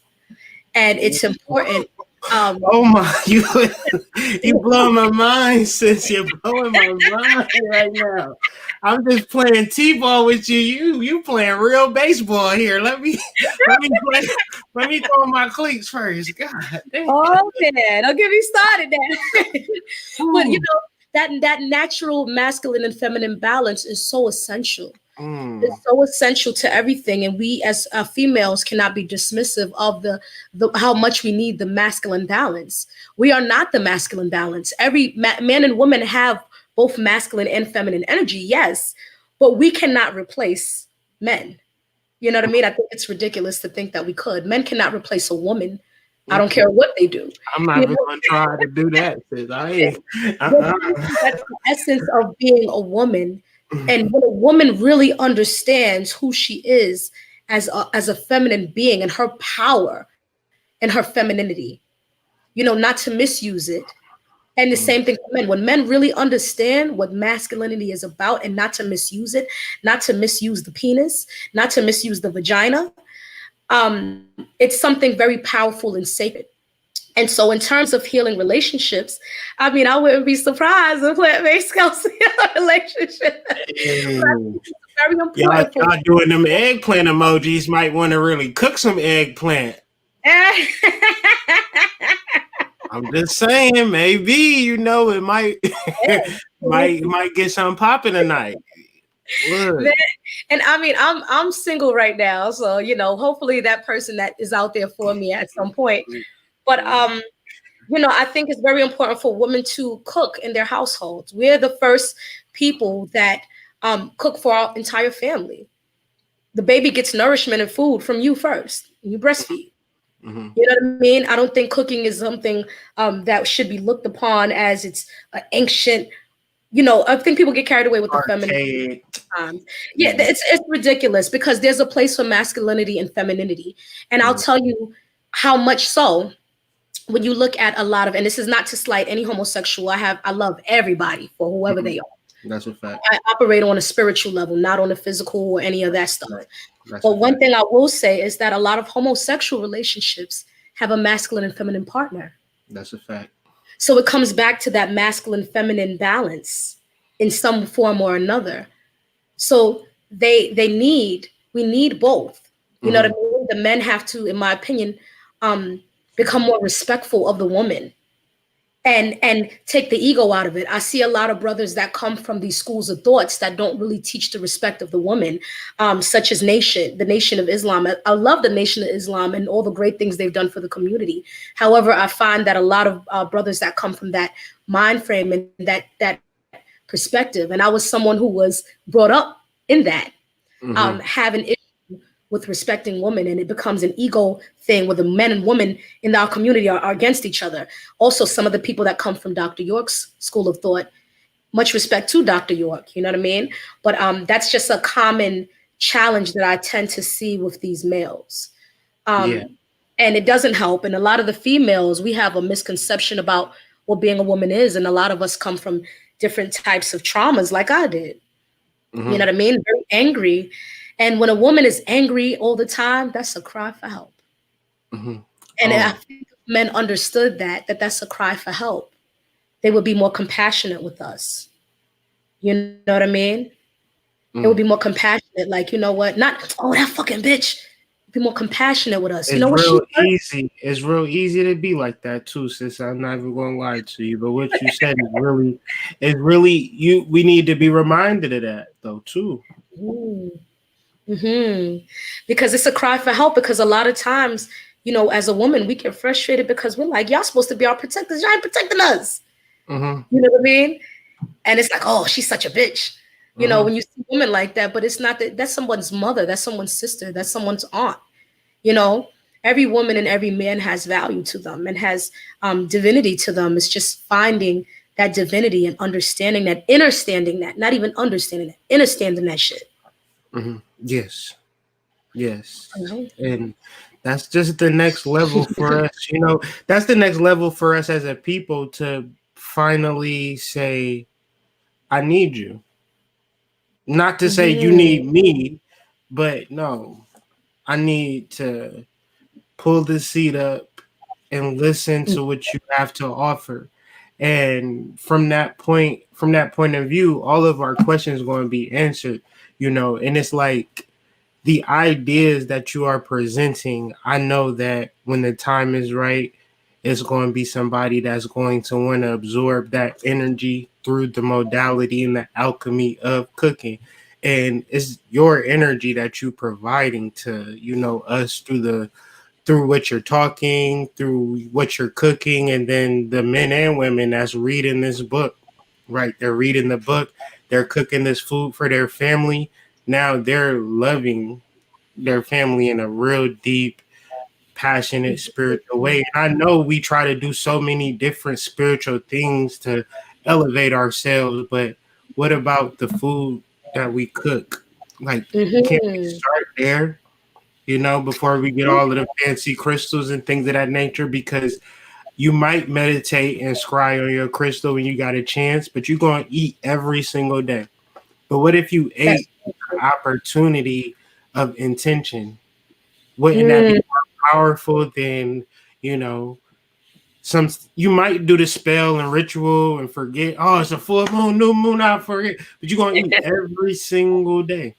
And it's important. Um, Oh my, you blowing my mind, sis. You're blowing my mind right now. I'm just playing t-ball with you. You playing real baseball here. Let me throw my cleats first. God damn. Oh man, don't get me started then. But Ooh. that natural masculine and feminine balance is so essential. Mm. It's so essential to everything, and we as females cannot be dismissive of the how much we need the masculine balance. We are not the masculine balance. Every man and woman have both masculine and feminine energy, yes, but we cannot replace men. You know what I mean? I think it's ridiculous to think that we could. Men cannot replace a woman. I don't Okay. care what they do. I'm not You even know, gonna try to do that, sis. I ain't. but Uh-uh. that's the essence of being a woman. And when a woman really understands who she is as a feminine being and her power and her femininity, not to misuse it. And the same thing for men. When men really understand what masculinity is about and not to misuse it, not to misuse the penis, not to misuse the vagina, it's something very powerful and sacred. And so, in terms of healing relationships, I mean, I wouldn't be surprised if plant-based helps heal a relationship. But I Hey. think it's very Y'all, important for y'all doing them eggplant emojis might want to really cook some eggplant. I'm just saying, maybe it might might get something popping tonight. Look. Man, and I mean, I'm single right now, so hopefully that person that is out there for me at some point. But I think it's very important for women to cook in their households. We're the first people that cook for our entire family. the baby gets nourishment and food from you first. You breastfeed. Mm-hmm. You know what I mean? I don't think cooking is something that should be looked upon as it's an ancient. I think people get carried away with the feminine. Yeah, Mm-hmm. it's ridiculous because there's a place for masculinity and femininity, and I'll tell you how much so when you look at a lot of, and this is not to slight any homosexual. I love everybody for whoever they are. That's a fact. I operate on a spiritual level, not on a physical or any of that stuff. Right. But one thing I will say is that a lot of homosexual relationships have a masculine and feminine partner. That's a fact. So it comes back to that masculine feminine balance in some form or another. So we need both. You know what I mean? The men have to, in my opinion, become more respectful of the woman and take the ego out of it. I see a lot of brothers that come from these schools of thoughts that don't really teach the respect of the woman, such as the Nation of Islam. I love the Nation of Islam and all the great things they've done for the community. However, I find that a lot of brothers that come from that mind frame and that perspective, and I was someone who was brought up in that, have an issue with respecting women, and it becomes an ego thing where the men and women in our community are against each other. Also, some of the people that come from Dr. York's school of thought, much respect to Dr. York, you know what I mean? But that's just a common challenge that I tend to see with these males. And it doesn't help. And a lot of the females, we have a misconception about what being a woman is. And a lot of us come from different types of traumas like I did. You know what I mean? Very angry. And when a woman is angry all the time, that's a cry for help. And I think if men understood that's a cry for help, they would be more compassionate with us. You know what I mean? It would be more compassionate. Like, you know what? Not, oh, that fucking bitch. Be more compassionate with us. It's you know what? Easy. It's real easy to be like that too, sis. I'm not even going to lie to you. But what you said is really you. We need to be reminded of that though too. Because it's a cry for help. Because a lot of times, as a woman, we get frustrated because we're like, y'all supposed to be our protectors. Y'all ain't protecting us. You know what I mean? And it's like, oh, she's such a bitch. When you see women like that, but it's not that's someone's mother, that's someone's sister, that's someone's aunt. Every woman and every man has value to them and has divinity to them. It's just finding that divinity and understanding that, not even understanding that, understanding that shit. Yes. And that's just the next level for us. That's the next level for us as a people to finally say, I need you. Not to say you need me, but no, I need to pull the seat up and listen to what you have to offer. And from that point of view, all of our questions are going to be answered, and it's like the ideas that you are presenting, I know that when the time is right, it's going to be somebody that's going to want to absorb that energy through the modality and the alchemy of cooking. And it's your energy that you're providing to, us through what you're talking, through what you're cooking, and then the men and women that's reading this book, right? They're reading the book, they're cooking this food for their family. Now they're loving their family in a real deep, passionate, spiritual way. And I know we try to do so many different spiritual things to elevate ourselves, but what about the food that we cook? Like, can't we start there, before we get all of the fancy crystals and things of that nature? Because you might meditate and scry on your crystal when you got a chance, but you're going to eat every single day. But what if you ate the opportunity of intention? Wouldn't that be more powerful than, you might do the spell and ritual and forget, oh, it's a full moon, new moon, I forget. But you're going to eat every single day.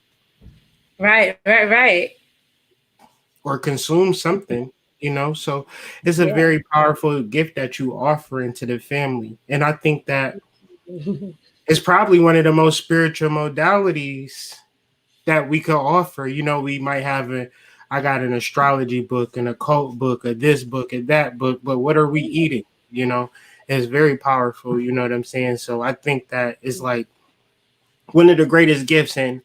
Right. Or consume something, So it's a very powerful gift that you offer into the family. And I think that it's probably one of the most spiritual modalities that we could offer. We might have I got an astrology book, an occult book, or this book, and that book, but what are we eating? It's very powerful. You know what I'm saying? So I think that is like one of the greatest gifts. And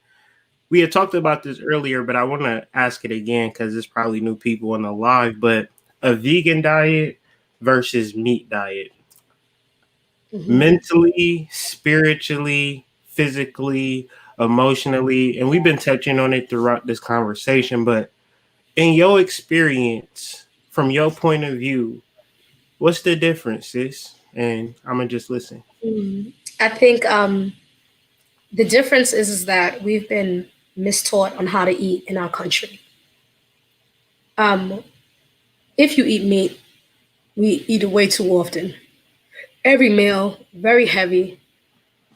we had talked about this earlier, but I want to ask it again because there's probably new people on the live. But a vegan diet versus meat diet, mentally, spiritually, physically, emotionally, and we've been touching on it throughout this conversation. But in your experience, from your point of view, what's the difference, sis? And I'm gonna just listen. I think the difference is that we've been mistaught on how to eat in our country. Um, if you eat meat, we eat it way too often. Every meal, very heavy.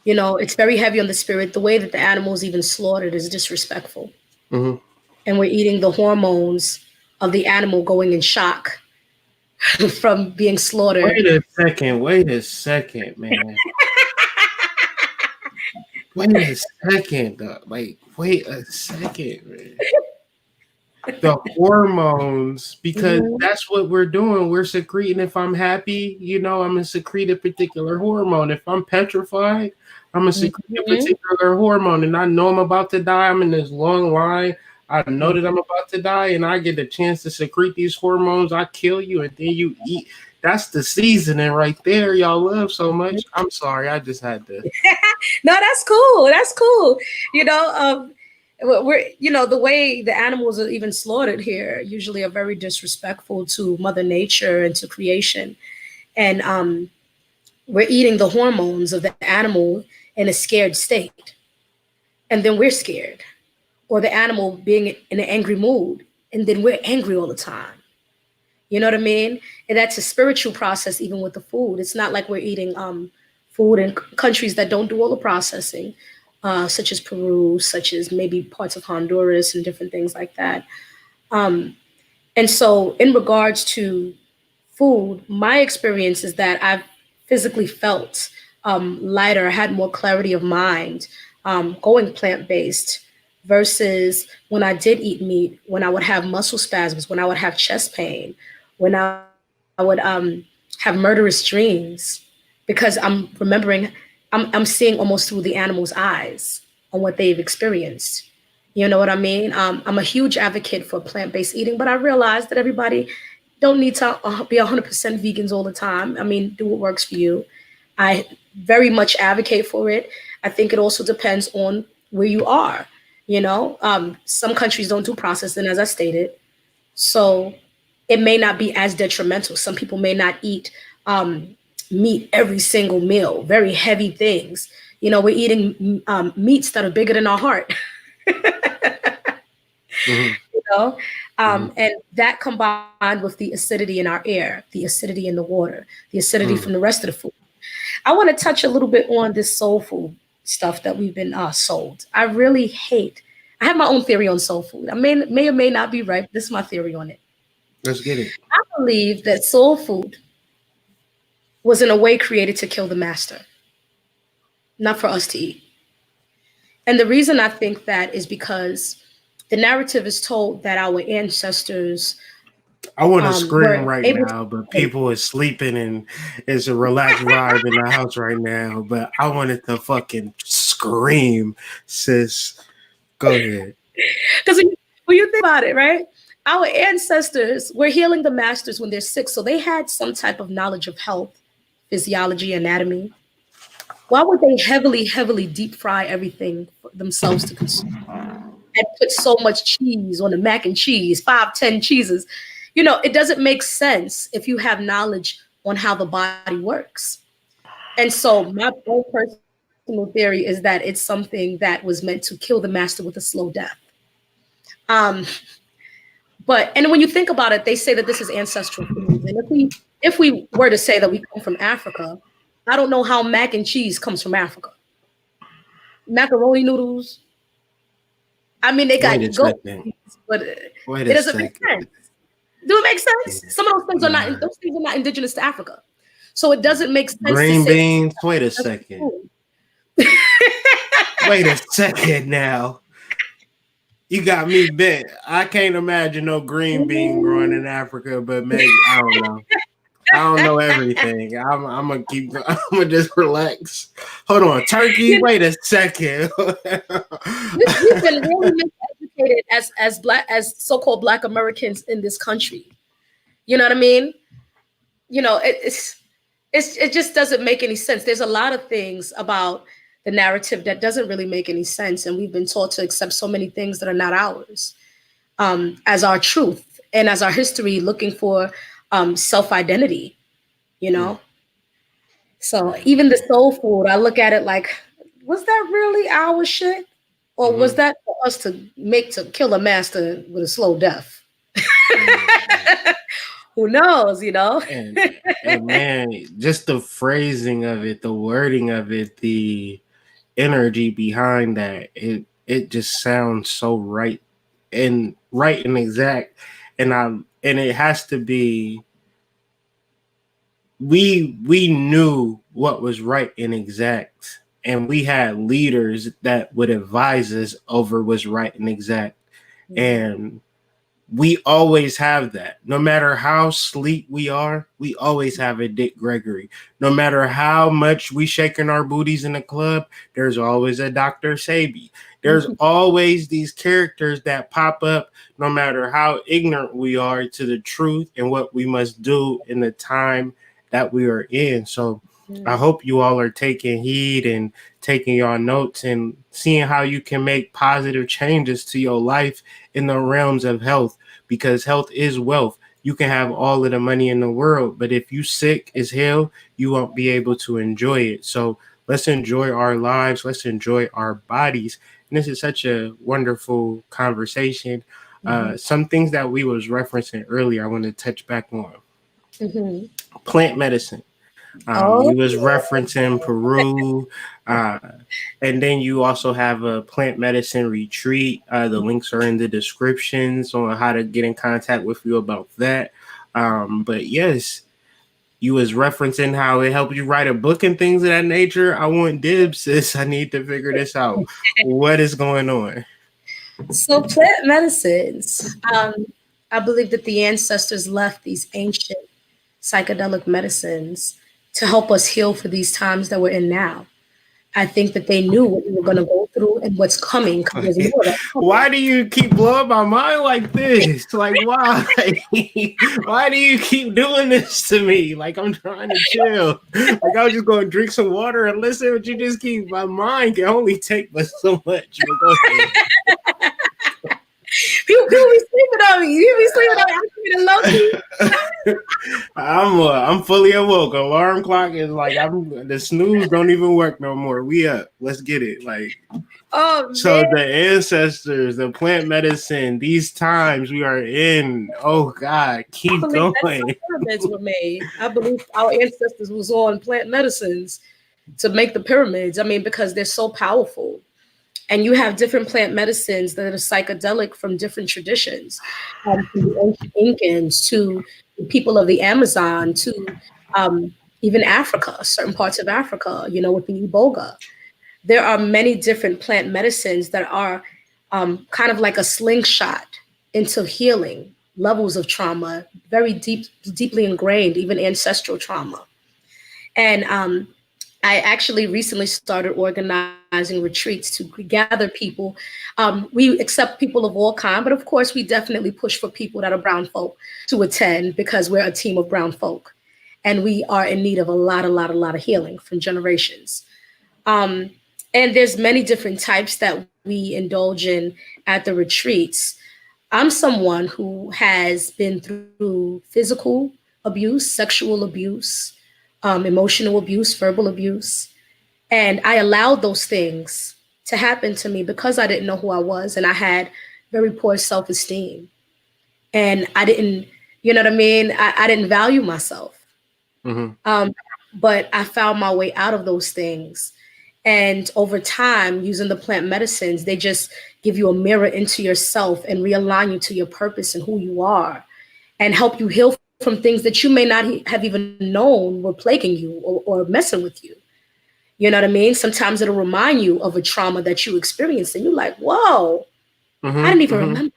You know, it's very heavy on the spirit. The way that the animal's even slaughtered is disrespectful. Mm-hmm. And we're eating the hormones of the animal going in shock from being slaughtered. Wait a second, man. Wait a second, like, wait a second, man. The hormones, because that's what we're doing. We're secreting. If I'm happy, I'm gonna secrete a particular hormone. If I'm petrified, I'm gonna secrete a particular hormone. And I know I'm about to die. I'm in this long line. I know that I'm about to die, and I get a chance to secrete these hormones. I kill you, and then you eat. That's the seasoning right there. Y'all love so much. I'm sorry. I just had to. No, that's cool. That's cool. We're the way the animals are even slaughtered here usually are very disrespectful to Mother Nature and to creation, and we're eating the hormones of the animal in a scared state, and then we're scared, or the animal being in an angry mood, and then we're angry all the time. You know what I mean? And that's a spiritual process, even with the food. It's not like we're eating food in countries that don't do all the processing, such as Peru, such as maybe parts of Honduras and different things like that. And so, in regards to food, my experience is that I've physically felt lighter, had more clarity of mind going plant-based versus when I did eat meat, when I would have muscle spasms, when I would have chest pain, when I would have murderous dreams, because I'm remembering, I'm seeing almost through the animal's eyes on what they've experienced. You know what I mean? I'm a huge advocate for plant-based eating, but I realize that everybody don't need to be 100% vegans all the time. I mean, do what works for you. I very much advocate for it. I think it also depends on where you are. Some countries don't do processing, as I stated. So it may not be as detrimental. Some people may not eat meat every single meal, very heavy things. We're eating meats that are bigger than our heart. And that combined with the acidity in our air, the acidity in the water, the acidity from the rest of the food. I want to touch a little bit on this soul food stuff that we've been sold. I really hate. I have my own theory on soul food. I may or may not be right. This is my theory on it. Let's get it. I believe that soul food was in a way created to kill the master, not for us to eat. And the reason I think that is because the narrative is told that our ancestors. I want to scream right now, but people are sleeping and it's a relaxed vibe in the house right now. But I wanted to fucking scream, sis. Go ahead. Because when you think about it, right? Our ancestors were healing the masters when they're sick. So they had some type of knowledge of health, physiology, anatomy. Why would they heavily, heavily deep fry everything for themselves to consume? And put so much cheese on the mac and cheese, 5, 10 cheeses. It doesn't make sense if you have knowledge on how the body works. And so my own personal theory is that it's something that was meant to kill the master with a slow death. But when you think about it, they say that this is ancestral foods. And if we were to say that we come from Africa, I don't know how mac and cheese comes from Africa. Macaroni noodles. I mean, they got goat cheese, but it doesn't make sense. Do it make sense? Yeah. Some of those things are not. Those things are not indigenous to Africa, so it doesn't make sense. Green beans. Wait a second. Wait a second now. You got me bent. I can't imagine no green bean growing in Africa, but maybe I don't know. don't know everything. I'm gonna keep. I'm gonna just relax. Hold on, turkey. Wait a second. We've been really miseducated as so-called Black Americans in this country. You know what I mean? It just doesn't make any sense. There's a lot of things about the narrative that doesn't really make any sense, and we've been taught to accept so many things that are not ours as our truth and as our history, looking for self-identity. You know, so even the soul food, I look at it like, was that really our shit, or was that for us to kill a master with a slow death? Who knows, and man, just the phrasing of it, the wording of it, the energy behind that, it just sounds so right and exact. And it has to be, we knew what was right and exact, and we had leaders that would advise us over what's right and exact. And we always have that. No matter how sleep we are, we always have a Dick Gregory. No matter how much we shaking our booties in the club, there's always a Dr. Sabi. There's always these characters that pop up, no matter how ignorant we are to the truth and what we must do in the time that we are in. So I hope you all are taking heed and taking your notes and seeing how you can make positive changes to your life in the realms of health, because health is wealth. You can have all of the money in the world, but if you sick as hell, you won't be able to enjoy it. So let's enjoy our lives. Let's enjoy our bodies. And this is such a wonderful conversation. Some things that we was referencing earlier, I want to touch back on. Plant medicine. We was referencing Peru, and then you also have a plant medicine retreat. The links are in the descriptions on how to get in contact with you about that. But yes, you was referencing how it helped you write a book and things of that nature. I want dibs, sis. I need to figure this out. What is going on? So plant medicines. I believe that the ancestors left these ancient psychedelic medicines to help us heal for these times that we're in now. I think that they knew what we were going to go through and what's coming. There's more that's coming. Why do you keep blowing my mind like this? Like, why? Why do you keep doing this to me? Like, I'm trying to chill. Like, I was just going to drink some water and listen, but you just keep, my mind can only take but so much. But go ahead. People be sleeping on me. You be sleeping on me. I'm low key. I'm fully awoke. Alarm clock is like, the snooze don't even work no more. We up. Let's get it. Like, so the ancestors, the plant medicine, these times we are in. Oh God, keep going. Pyramids were made. I believe our ancestors was on plant medicines to make the pyramids. I mean, because they're so powerful. And you have different plant medicines that are psychedelic from different traditions, from the ancient Incans to the people of the Amazon to even Africa, certain parts of Africa, with the Iboga. There are many different plant medicines that are kind of like a slingshot into healing levels of trauma, very deeply ingrained, even ancestral trauma. And I actually recently started organizing retreats to gather people. We accept people of all kinds, but of course, we definitely push for people that are brown folk to attend because we're a team of brown folk, and we are in need of a lot of healing from generations. And there's many different types that we indulge in at the retreats. I'm someone who has been through physical abuse, sexual abuse, emotional abuse, verbal abuse. And I allowed those things to happen to me because I didn't know who I was, and I had very poor self-esteem. And I didn't, you know what I mean? I didn't value myself. But I found my way out of those things. And over time, using the plant medicines, they just give you a mirror into yourself and realign you to your purpose and who you are, and help you heal from things that you may not have even known were plaguing you or messing with you. You know what I mean? Sometimes it'll remind you of a trauma that you experienced and you're like, whoa, I didn't even remember.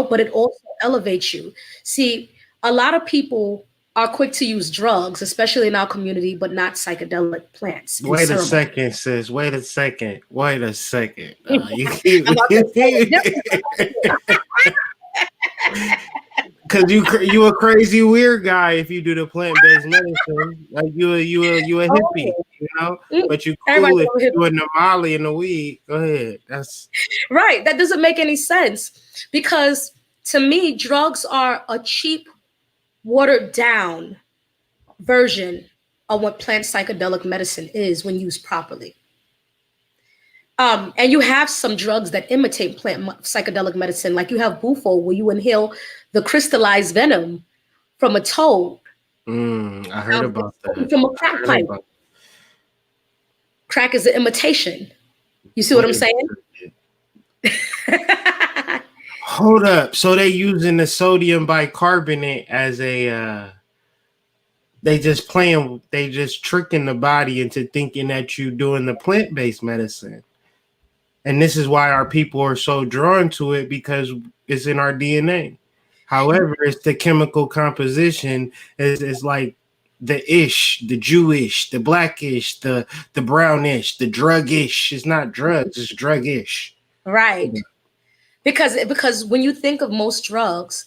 But it also elevates you. See, a lot of people are quick to use drugs, especially in our community, but not psychedelic plants and Wait a ceremony. second, sis. Wait a second. Wait a second. You I'm about to say it different. because you a crazy weird guy if you do the plant based medicine. Like you a hippie, Oh, you know. mm, But you everybody cool if over here. you a Namali in the weed. Go ahead. That's Right. That doesn't make any sense because to me, drugs are a cheap, watered down version of what plant psychedelic medicine is when used properly. And you have some drugs that imitate psychedelic medicine, like you have bufo, where you inhale the crystallized venom from a toad. I heard about that. From a crack I heard pipe. about Crack is an imitation. You see what I'm wait, saying? hold up. So they using the sodium bicarbonate as a they just tricking the body into thinking that you doing the plant-based medicine. And this is why our people are so drawn to it because it's in our DNA. However, it's the chemical composition is like the ish, the Jewish, the blackish, the brownish, the druggish. It's not drugs, it's druggish. Right. Because when you think of most drugs,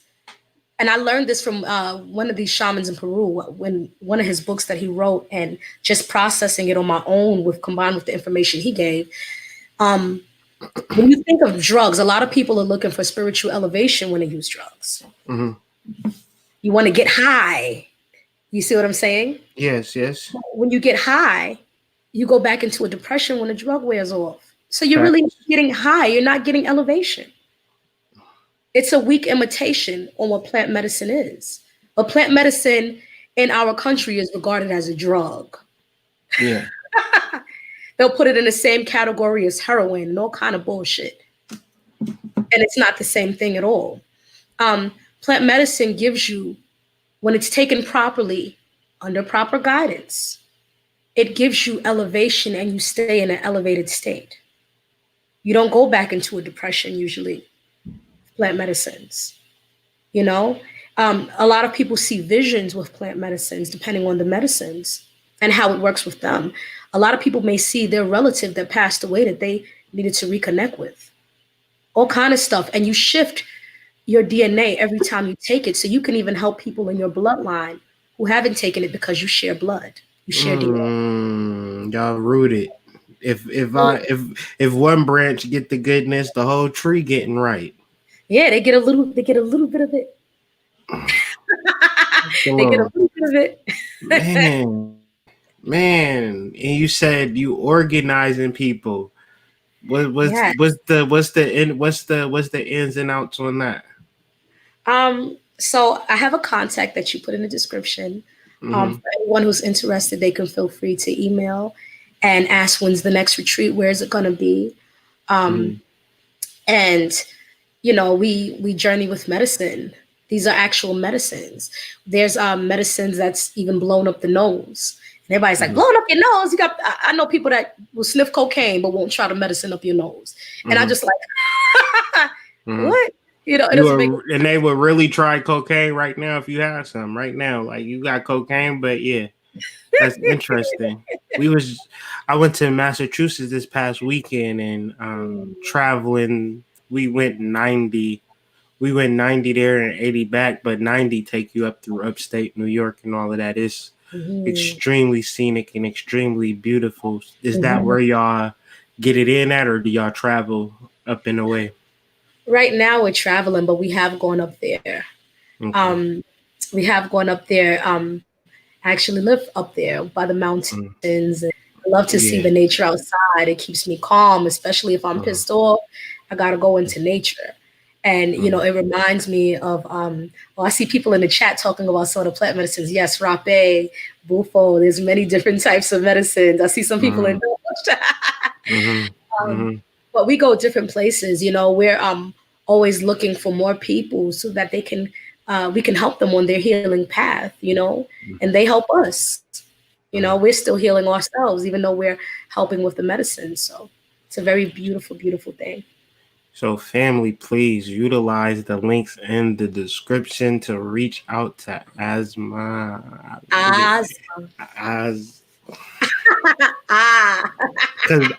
and I learned this from one of these shamans in Peru, when one of his books that he wrote, and just processing it on my own with combined with the information he gave. When you think of drugs, a lot of people are looking for spiritual elevation when they use drugs. Mm-hmm. You want to get high. You see what I'm saying? Yes, yes. When you get high, you go back into a depression when the drug wears off. So you're really not getting high. You're not getting elevation. It's a weak imitation on what plant medicine is. But plant medicine in our country is regarded as a drug. Yeah. They'll put it in the same category as heroin and all kind of bullshit. And it's not the same thing at all. Plant medicine gives you, when it's taken properly, under proper guidance, it gives you elevation and you stay in an elevated state. You don't go back into a depression usually, plant medicines. You know, a lot of people see visions with plant medicines depending on the medicines and how it works with them. A lot of people may see their relative that passed away that they needed to reconnect with. All kind of stuff. And you shift your DNA every time you take it. So you can even help people in your bloodline who haven't taken it because you share blood. You share DNA. Y'all rooted. If one branch get the goodness, the whole tree getting right. Yeah, they get a little bit of it. They get a little bit of it. Man, and you said you organizing people. What's Yeah. the ins and outs on that? So I have a contact that you put in the description. For anyone who's interested, they can feel free to email and ask when's the next retreat, where is it going to be, and you know we journey with medicine. These are actual medicines. There's medicines that's even blown up the nose. And everybody's like, blowing up your nose. You got. I know people that will sniff cocaine but won't try to medicine up your nose. And I just like, what? You know, and they would really try cocaine right now if you had some right now. Like you got cocaine, but yeah, that's interesting. I went to Massachusetts this past weekend and traveling. We went 90 there and 80 back, but 90 take you up through upstate New York and all of that. It's extremely scenic and extremely beautiful. Is that where y'all get it in at, or do y'all travel up and away? Right now we're traveling, but we have gone up there. Okay. We have gone up there. I actually live up there by the mountains. And I love to see the nature outside. It keeps me calm, especially if I'm pissed off. I got to go into nature. And, you know, it reminds me of, I see people in the chat talking about some of the plant medicines. Yes, rape, bufo. There's many different types of medicines. I see some people in but we go different places. You know, we're always looking for more people so that they can, we can help them on their healing path, you know, and they help us. You know, we're still healing ourselves, even though we're helping with the medicine. So it's a very beautiful, beautiful thing. So, family, please utilize the links in the description to reach out to Asma. Asma. As Ah. because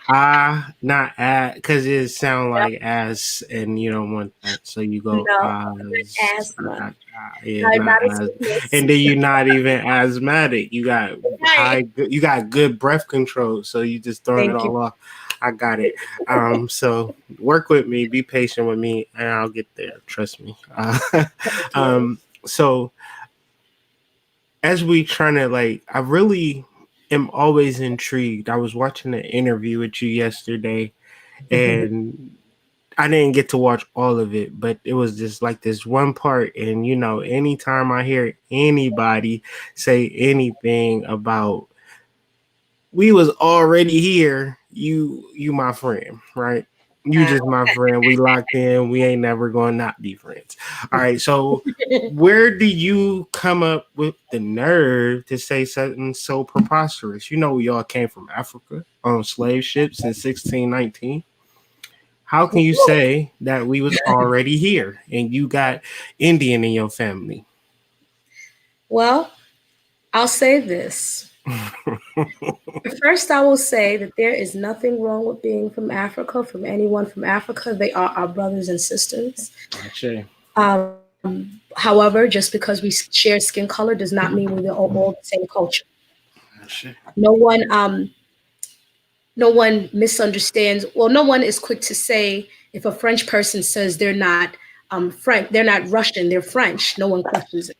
not as, because it sound like as, and you don't want that. So you go No, as, asthma. yeah, I'm not not a as, sickness. and then you're not even asthmatic. You got Right. you got good breath control. So you just throwing it Thank you. all off. I got it. So work with me, be patient with me, and I'll get there. Trust me. Thank you. So as we trying to like, I really am always intrigued. I was watching an interview with you yesterday, and I didn't get to watch all of it, but it was just like this one part. And you know, anytime I hear anybody say anything about we was already here, you my friend, right? You Wow. just my friend. We locked in. We ain't never going to not be friends. All right. So where do you come up with the nerve to say something so preposterous? You know, we all came from Africa on slave ships in 1619. How can you say that we was already here and you got Indian in your family? Well, I'll say this. First, I will say that there is nothing wrong with being from Africa, from anyone from Africa. They are our brothers and sisters. Gotcha. However, just because we share skin color does not mean we're all the same culture. Gotcha. No one, no one misunderstands. Well, no one is quick to say if a French person says they're not French, they're not Russian, they're French. No one questions it.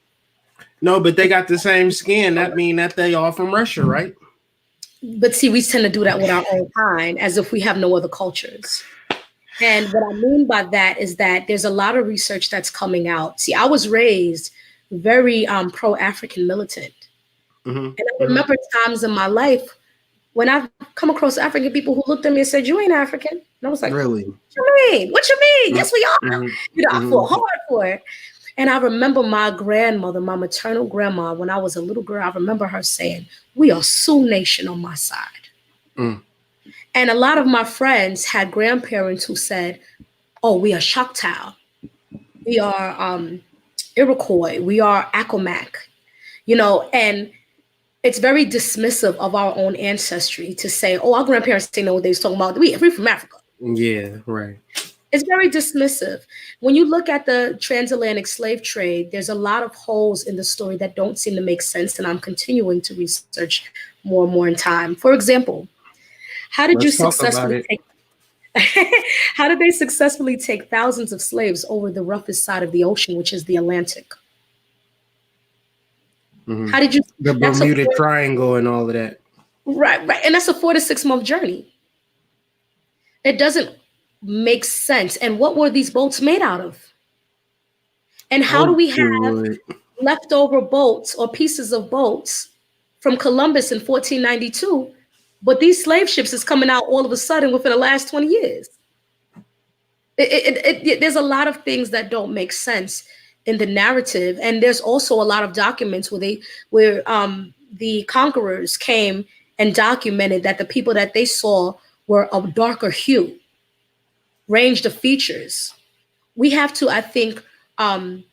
No, but they got the same skin. That mean that they all from Russia, right? But see, we tend to do that with our own kind, as if we have no other cultures. And what I mean by that is that there's a lot of research that's coming out. See, I was raised very pro-African militant. Mm-hmm. And I Mm-hmm. remember times in my life when I've come across African people who looked at me and said, "You ain't African." And I was like, Really? "What you mean? What you mean? Yes, we are." Mm-hmm. You know, I fought Mm-hmm. hard for it. And I remember my grandmother, my maternal grandma, when I was a little girl, I remember her saying, "We are Sioux Nation on my side." Mm. And a lot of my friends had grandparents who said, "Oh, we are Choctaw. We are Iroquois. We are Accomack." You know, and it's very dismissive of our own ancestry to say, "Oh, our grandparents didn't know what they was talking about. We from Africa." Yeah, right. It's very dismissive. When you look at the transatlantic slave trade, there's a lot of holes in the story that don't seem to make sense, and I'm continuing to research more and more in time. For example, how did you Let's talk about successfully it. take how did they successfully take thousands of slaves over the roughest side of the ocean, which is the Atlantic? Mm-hmm. How did you The that's a Bermuda Triangle and all of that. right, and that's a 4 to 6 month journey. It doesn't make sense. And what were these boats made out of? And how do Oh, we have good. leftover boats or pieces of boats from Columbus in 1492, but these slave ships is coming out all of a sudden within the last 20 years? There's a lot of things that don't make sense in the narrative, and there's also a lot of documents where the conquerors came and documented that the people that they saw were of darker hue, range of features. We have to, I think, um,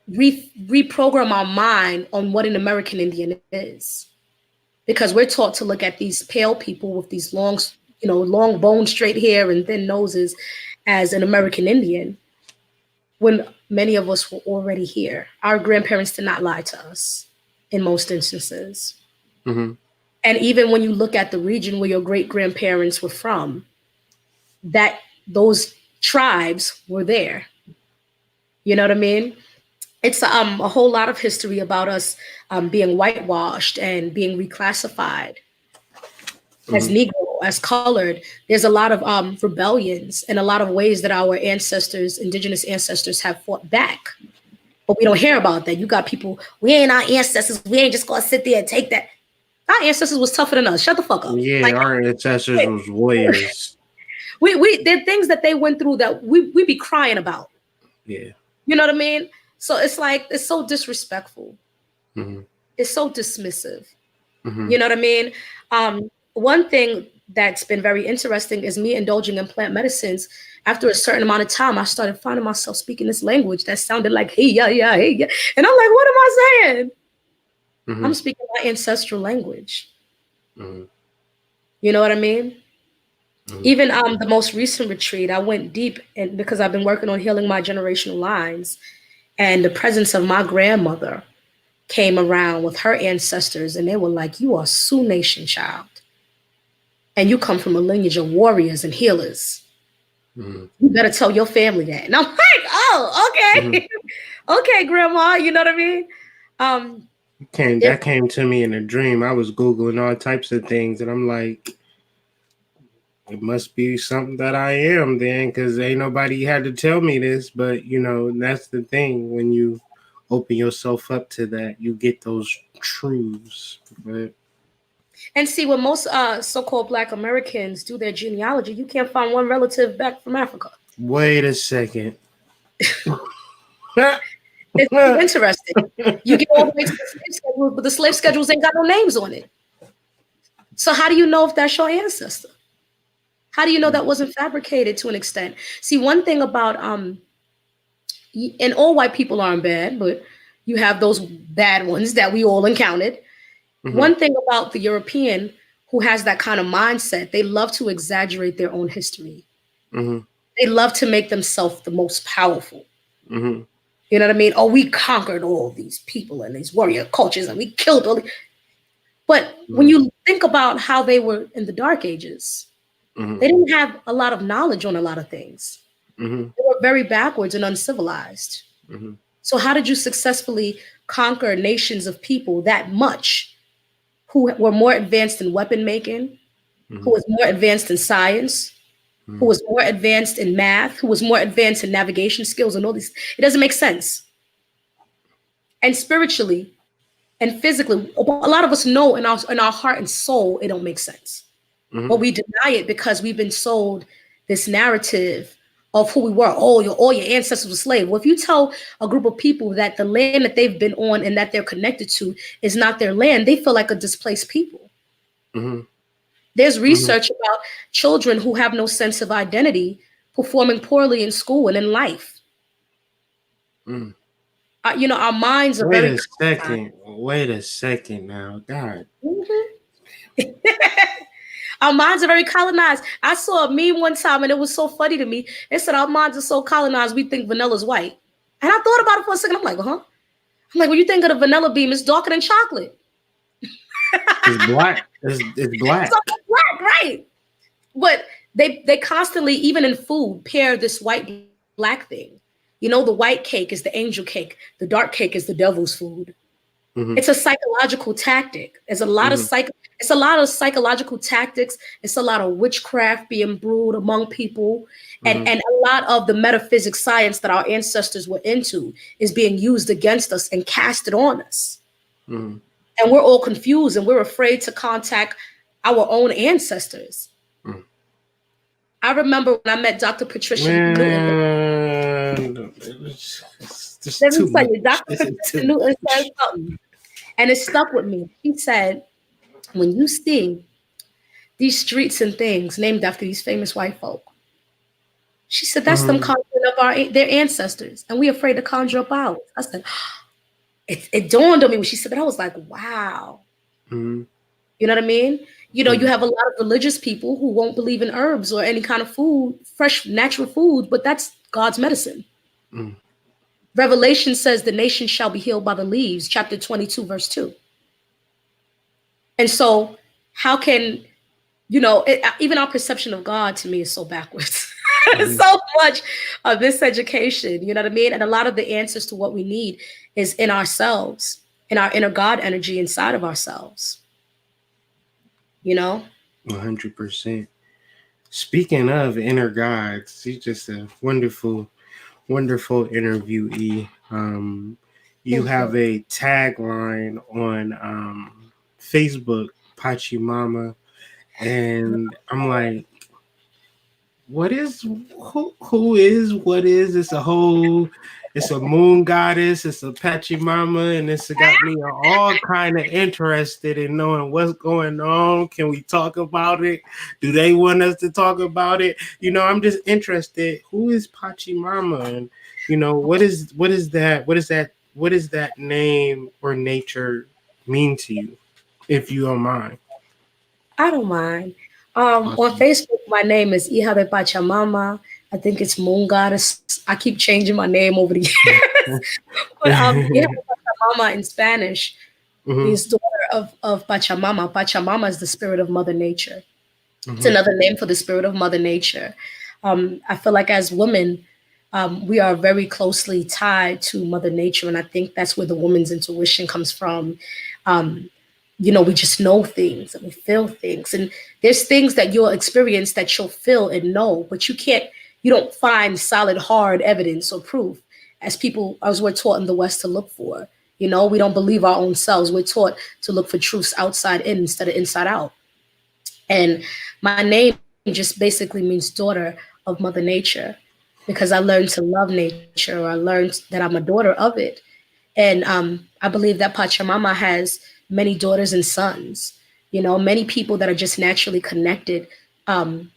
reprogram our mind on what an American Indian is, because we're taught to look at these pale people with these long, long bone straight hair and thin noses as an American Indian, when many of us were already here. Our grandparents did not lie to us in most instances. Mm-hmm. And even when you look at the region where your great grandparents were from, that those tribes were there. You know what I mean? It's a whole lot of history about us being whitewashed and being reclassified as Mm-hmm. Negro, as colored. There's a lot of rebellions and a lot of ways that our ancestors, indigenous ancestors, have fought back. But we don't hear about that. You got people, we ain't our ancestors. We ain't just gonna sit there and take that. Our ancestors was tougher than us. Shut the fuck up. Yeah, Like our ancestors was warriors. we there are things that they went through that we be crying about. Yeah. You know what I mean? So it's like it's so disrespectful. Mm-hmm. It's so dismissive. Mm-hmm. You know what I mean? One thing that's been very interesting is me indulging in plant medicines. After a certain amount of time, I started finding myself speaking this language that sounded like hey yeah yeah hey yeah, and I'm like, what am I saying? I'm speaking my ancestral language. You know what I mean? Even the most recent retreat, I went deep, and because I've been working on healing my generational lines, and the presence of my grandmother came around with her ancestors, and they were like, "You are Sioux Nation child, and you come from a lineage of warriors and healers. You better tell your family that." And I'm like, "Oh, okay, okay, Grandma." You know what I mean? That came to me in a dream. I was Googling all types of things, and I'm like, it must be something that I am then, because ain't nobody had to tell me this. But, that's the thing. When you open yourself up to that, you get those truths. But and see, when most so-called Black Americans do their genealogy, you can't find one relative back from Africa. wait a second. It's interesting. You get all the way to the slave schedules, but the slave schedules ain't got no names on it. So how do you know if that's your ancestor? How do you know that wasn't fabricated to an extent? See, one thing about and all white people aren't bad, but you have those bad ones that we all encountered. One thing about the European who has that kind of mindset, they love to exaggerate their own history. They love to make themselves the most powerful. You know what I mean? Oh, we conquered all these people and these warrior cultures and we killed all. But when you think about how they were in the Dark Ages, they didn't have a lot of knowledge on a lot of things. They were very backwards and uncivilized. So how did you successfully conquer nations of people that much who were more advanced in weapon making, who was more advanced in science, who was more advanced in math, who was more advanced in navigation skills and all these? It doesn't make sense. And spiritually and physically, a lot of us know in our heart and soul, it don't make sense. But we deny it because we've been sold this narrative of who we were. Oh, all your ancestors were slaves. Well, if you tell a group of people that the land that they've been on and that they're connected to is not their land, they feel like a displaced people. There's research about children who have no sense of identity performing poorly in school and in life. Our minds are very. Wait a second now. God. Our minds are very colonized. I saw a meme one time and it was so funny to me. It said our minds are so colonized we think vanilla's white. And I thought about it for a second. I'm like, huh? I'm like, when you think of the vanilla bean, it's darker than chocolate. It's black. It's black. So it's black, right? But they constantly, even in food, pair this white black thing. The white cake is the angel cake. The dark cake is the devil's food. It's a psychological tactic. It's a lot of psychological tactics. It's a lot of witchcraft being brewed among people. And a lot of the metaphysics science that our ancestors were into is being used against us and casted on us. And we're all confused and we're afraid to contact our own ancestors. I remember when I met Dr. Patricia Newton. Let me tell you, Dr. Patricia Newton said something. And it stuck with me. He said, when you see these streets and things named after these famous white folk, she said, that's them conjuring up their ancestors. And we're afraid to conjure up ours. I said, it dawned on me when she said that. I was like, wow. You know what I mean? You have a lot of religious people who won't believe in herbs or any kind of food, fresh, natural food, but that's God's medicine. Revelation says the nation shall be healed by the leaves, chapter 22, verse 2. And so how can, even our perception of God to me is so backwards. So much of this education, you know what I mean? And a lot of the answers to what we need is in ourselves, in our inner God energy inside of ourselves. 100%. Speaking of inner gods, she's just a wonderful interviewee. You have a tagline on Facebook, Pachamama, and I'm like, what is? It's a whole it's a moon goddess, it's a Pachamama, and it's got me all kind of interested in knowing what's going on. Can we talk about it? Do they want us to talk about it? I'm just interested. Who is Pachamama? And what is that name or nature mean to you, if you don't mind? I don't mind. On Awesome. Facebook, my name is Hija de Pachamama. I think it's Moon Goddess. I keep changing my name over the years. But Hija de Pachamama in Spanish Mhm, means daughter of Pachamama. Pachamama is the spirit of Mother Nature. It's mhm, another name for the spirit of Mother Nature. I feel like as women, we are very closely tied to Mother Nature, and I think that's where the woman's intuition comes from. Um, we just know things and we feel things, and there's things that you'll experience that you'll feel and know, but you don't find solid, hard evidence or proof as we're taught in the West to look for. We don't believe our own selves. We're taught to look for truths outside in instead of inside out. And my name just basically means daughter of Mother Nature because I learned to love nature. Or I learned that I'm a daughter of it. And I believe that Pachamama has many daughters and sons, many people that are just naturally connected.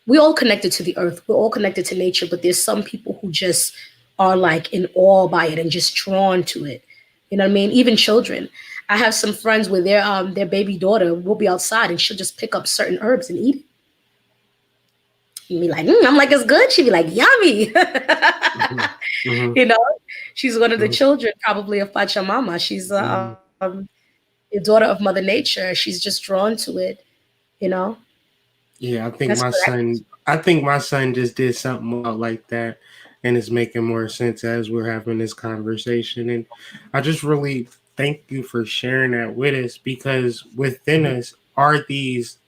We all connected to the earth, we're all connected to nature, but there's some people who just are like in awe by it and just drawn to it. You know what I mean? Even children. I have some friends where their baby daughter will be outside and she'll just pick up certain herbs and eat it. And be like, I'm like, it's good. She'd be like, yummy. mhm, mhm, you know, she's one of the mhm, children probably of Pachamama. She's mhm. a daughter of Mother Nature. She's just drawn to it, you know. Yeah, That's what I. I think my son just did something wild like that, and it's making more sense as we're having this conversation. And I just really thank you for sharing that with us, because within us are these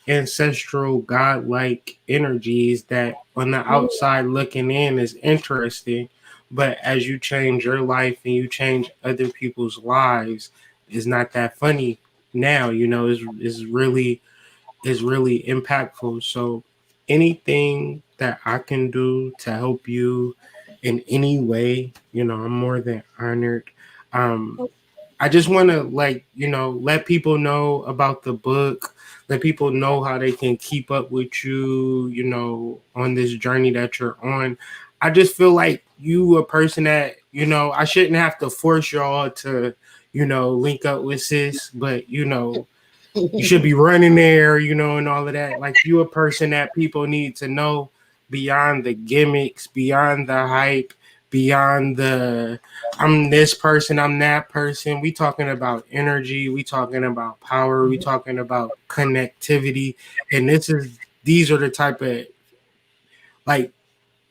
ancestral godlike energies that on the Mm, outside looking in is interesting, but as you change your life and you change other people's lives, it's not that funny now. Is really impactful. So anything that I can do to help you in any way, I'm more than honored. Um, I just want to let people know about the book, let people know how they can keep up with you, on this journey that you're on. I just feel like you a person that, I shouldn't have to force y'all to, link up with sis, but you should be running there, and all of that. Like, you a person that people need to know beyond the gimmicks, beyond the hype, beyond the I'm this person, I'm that person. We talking about energy, we talking about power, we talking about connectivity, and these are the type of, like,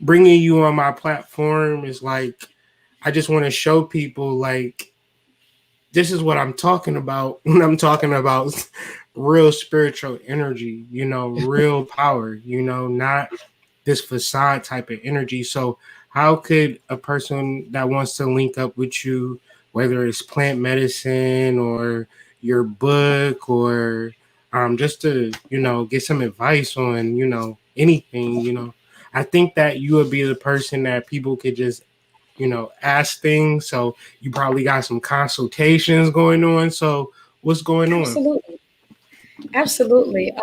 bringing you on my platform is like, I just want to show people, like, this is what I'm talking about when I'm talking about real spiritual energy, real power, not this facade type of energy. So, how could a person that wants to link up with you, whether it's plant medicine or your book, or just to, get some advice on, anything, I think that you would be the person that people could just ask things. So you probably got some consultations going on. So what's going on? absolutely, absolutely.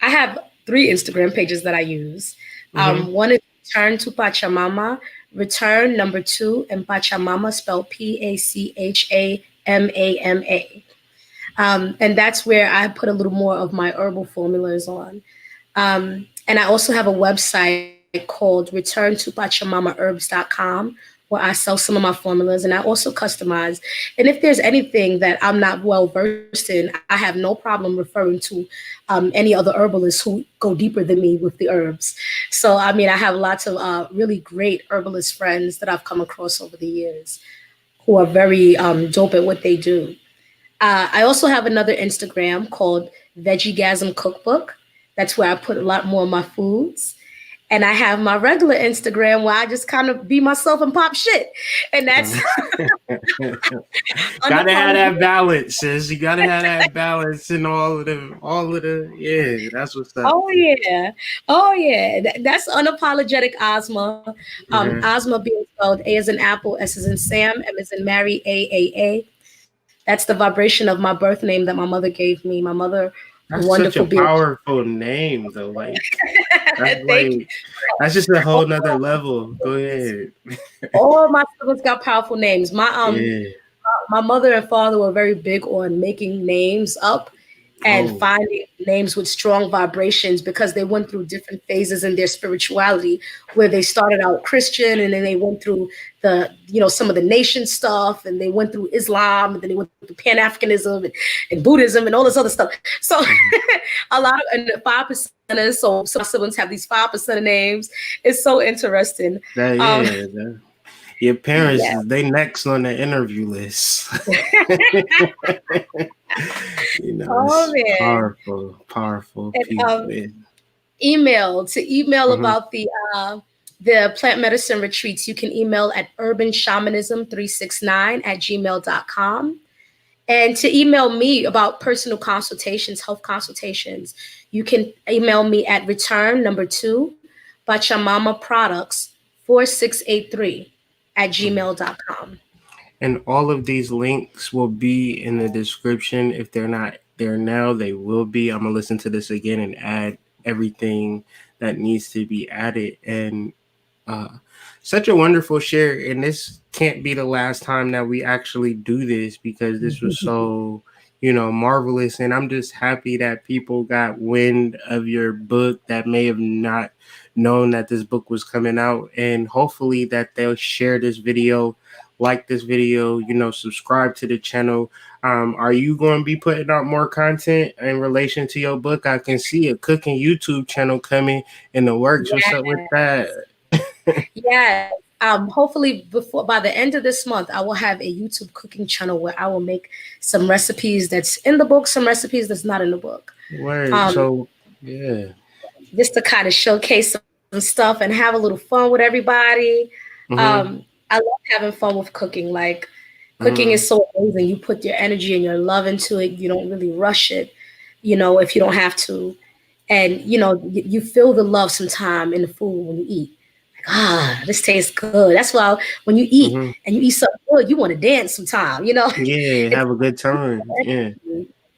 I have 3 Instagram pages that I use. Mm-hmm. One is Return to Pachamama, Return number 2, and Pachamama spelled Pachamama. And that's where I put a little more of my herbal formulas on. And I also have a website called returntopachamamaherbs.com where I sell some of my formulas and I also customize. And if there's anything that I'm not well versed in, I have no problem referring to any other herbalists who go deeper than me with the herbs. So, I mean, I have lots of really great herbalist friends that I've come across over the years who are very dope at what they do. I also have another Instagram called Veggie Gasm Cookbook. That's where I put a lot more of my foods. And I have my regular Instagram where I just kind of be myself and pop shit. And that's gotta have that balance, sis. You gotta have that balance in all of the, yeah, that's what's up. Oh yeah, oh yeah. That's unapologetic Asma. Asma being spelled A as in apple, S as in Sam, M as in Mary, A. That's the vibration of my birth name that my mother gave me. My mother, That's such wonderful a being. powerful name, though. Like that's Thank like you. that's just a whole nother level. Go ahead. All my siblings got powerful names. Yeah. My mother and father were very big on making names up and Oh. finding names with strong vibrations because they went through different phases in their spirituality where they started out Christian and then they went through some of the nation stuff and they went through Islam and then they went through Pan-Africanism and Buddhism and all this other stuff. So a lot of and the 5%ers, so some siblings have these 5% names. It's so interesting. That, Um, yeah. Your parents, yeah. they next on the interview list. Oh It's man. powerful And people. Man. email Mhm. about the plant medicine retreats. You can email at urbanshamanism369@gmail.com. And to email me about personal consultations, health consultations, you can email me at return number 2 Pachamama products 4683@gmail.com. And all of these links will be in the description. If they're not there now, they will be. I'm gonna listen to this again and add everything that needs to be added. And uh, such a wonderful share. And this can't be the last time that we actually do this because this was so, marvelous. And I'm just happy that people got wind of your book that may have not known that this book was coming out. And hopefully that they'll share this video, like this video, subscribe to the channel. Are you going to be putting out more content in relation to your book? I can see a cooking YouTube channel coming in the works. What's up with that? Yes. Hopefully by the end of this month, I will have a YouTube cooking channel where I will make some recipes that's in the book, some recipes that's not in the book. Word. So, yeah. Just to kind of showcase some stuff and have a little fun with everybody. Mm-hmm. I love having fun with cooking. Like cooking Mm-hmm. is so amazing. You put your energy and your love into it. You don't really rush it, if you don't have to. And you feel the love sometime in the food when you eat. This tastes good. That's why when you eat Mm-hmm. and you eat something good, you want to dance sometime, Yeah, It's have a good time. Yeah.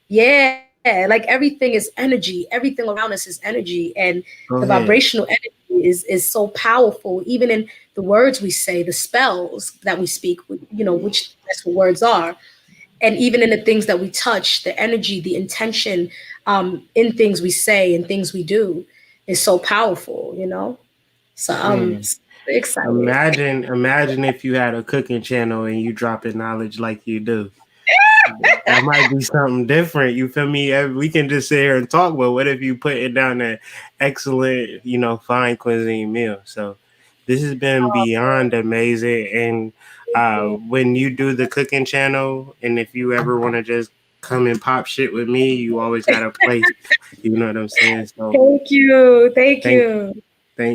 yeah, like everything is energy. Everything around us is energy, and Go the ahead. vibrational energy is so powerful. Even in the words we say, the spells that we speak, which that's what words are, and even in the things that we touch, the energy, the intention, in things we say and things we do is so powerful. So I'm Man. excited. Imagine if you had a cooking channel and you dropping knowledge like you do. That might be something different. You feel me? We can just sit here and talk, but what if you put it down an excellent, fine cuisine meal? So this has been beyond amazing. And when you do the cooking channel, and if you ever want to just come and pop shit with me, you always got a place. You know what I'm saying? So Thank you. Thank thank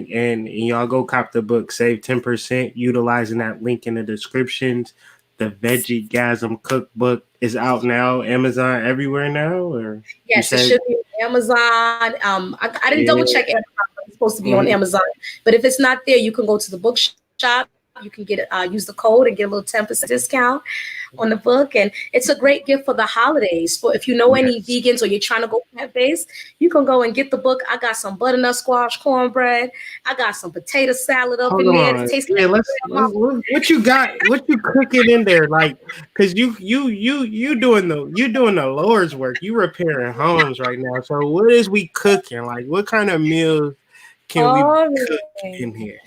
you. and y'all go cop the book, save 10% utilizing that link in the descriptions. The Veggie Gasm cookbook is out now, Amazon everywhere now, or you Yes, it said should be on Amazon. I didn't double yeah. check Amazon, but it's supposed to be on Mhm. Amazon. But if it's not there, you can go to the bookshop. You can get use the code and get a little 10% discount on the book. And it's a great gift for the holidays. For if you know any Yes. vegans or you're trying to go plant based, you can go and get the book. I got some butternut squash cornbread. I got some potato salad up Hold in there. It on. tastes Yeah, like let's grandma. what you got? What you cooking in there? Like, cause you doing the Lord's work. You repairing homes right now. So what is we cooking? Like, what kind of meals can we Oh, cook man. in here?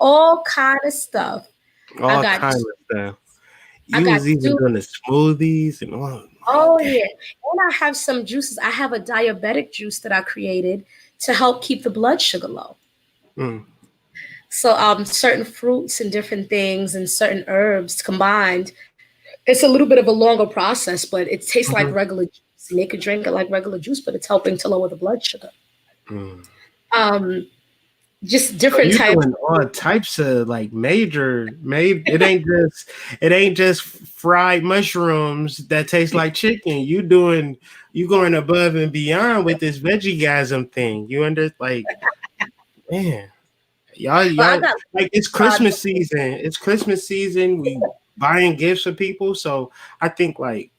All kind of stuff. I All got kind of stuff. I You got was even soup. doing the smoothies and all. Like, Oh dang. yeah. And I have some juices. I have a diabetic juice that I created to help keep the blood sugar low. Mm, So certain fruits and different things and certain herbs combined. It's a little bit of a longer process, but it tastes like mhm, regular juice. And you could drink it like regular juice, but it's helping to lower the blood sugar. mm. Um, just So different you types. doing all types of like it ain't just fried mushrooms that taste like chicken. You going above and beyond with this VEGGIEGASM thing. You under like man, But I y'all got like it's God. Christmas season. It's Christmas season. We buying gifts for people. So I think like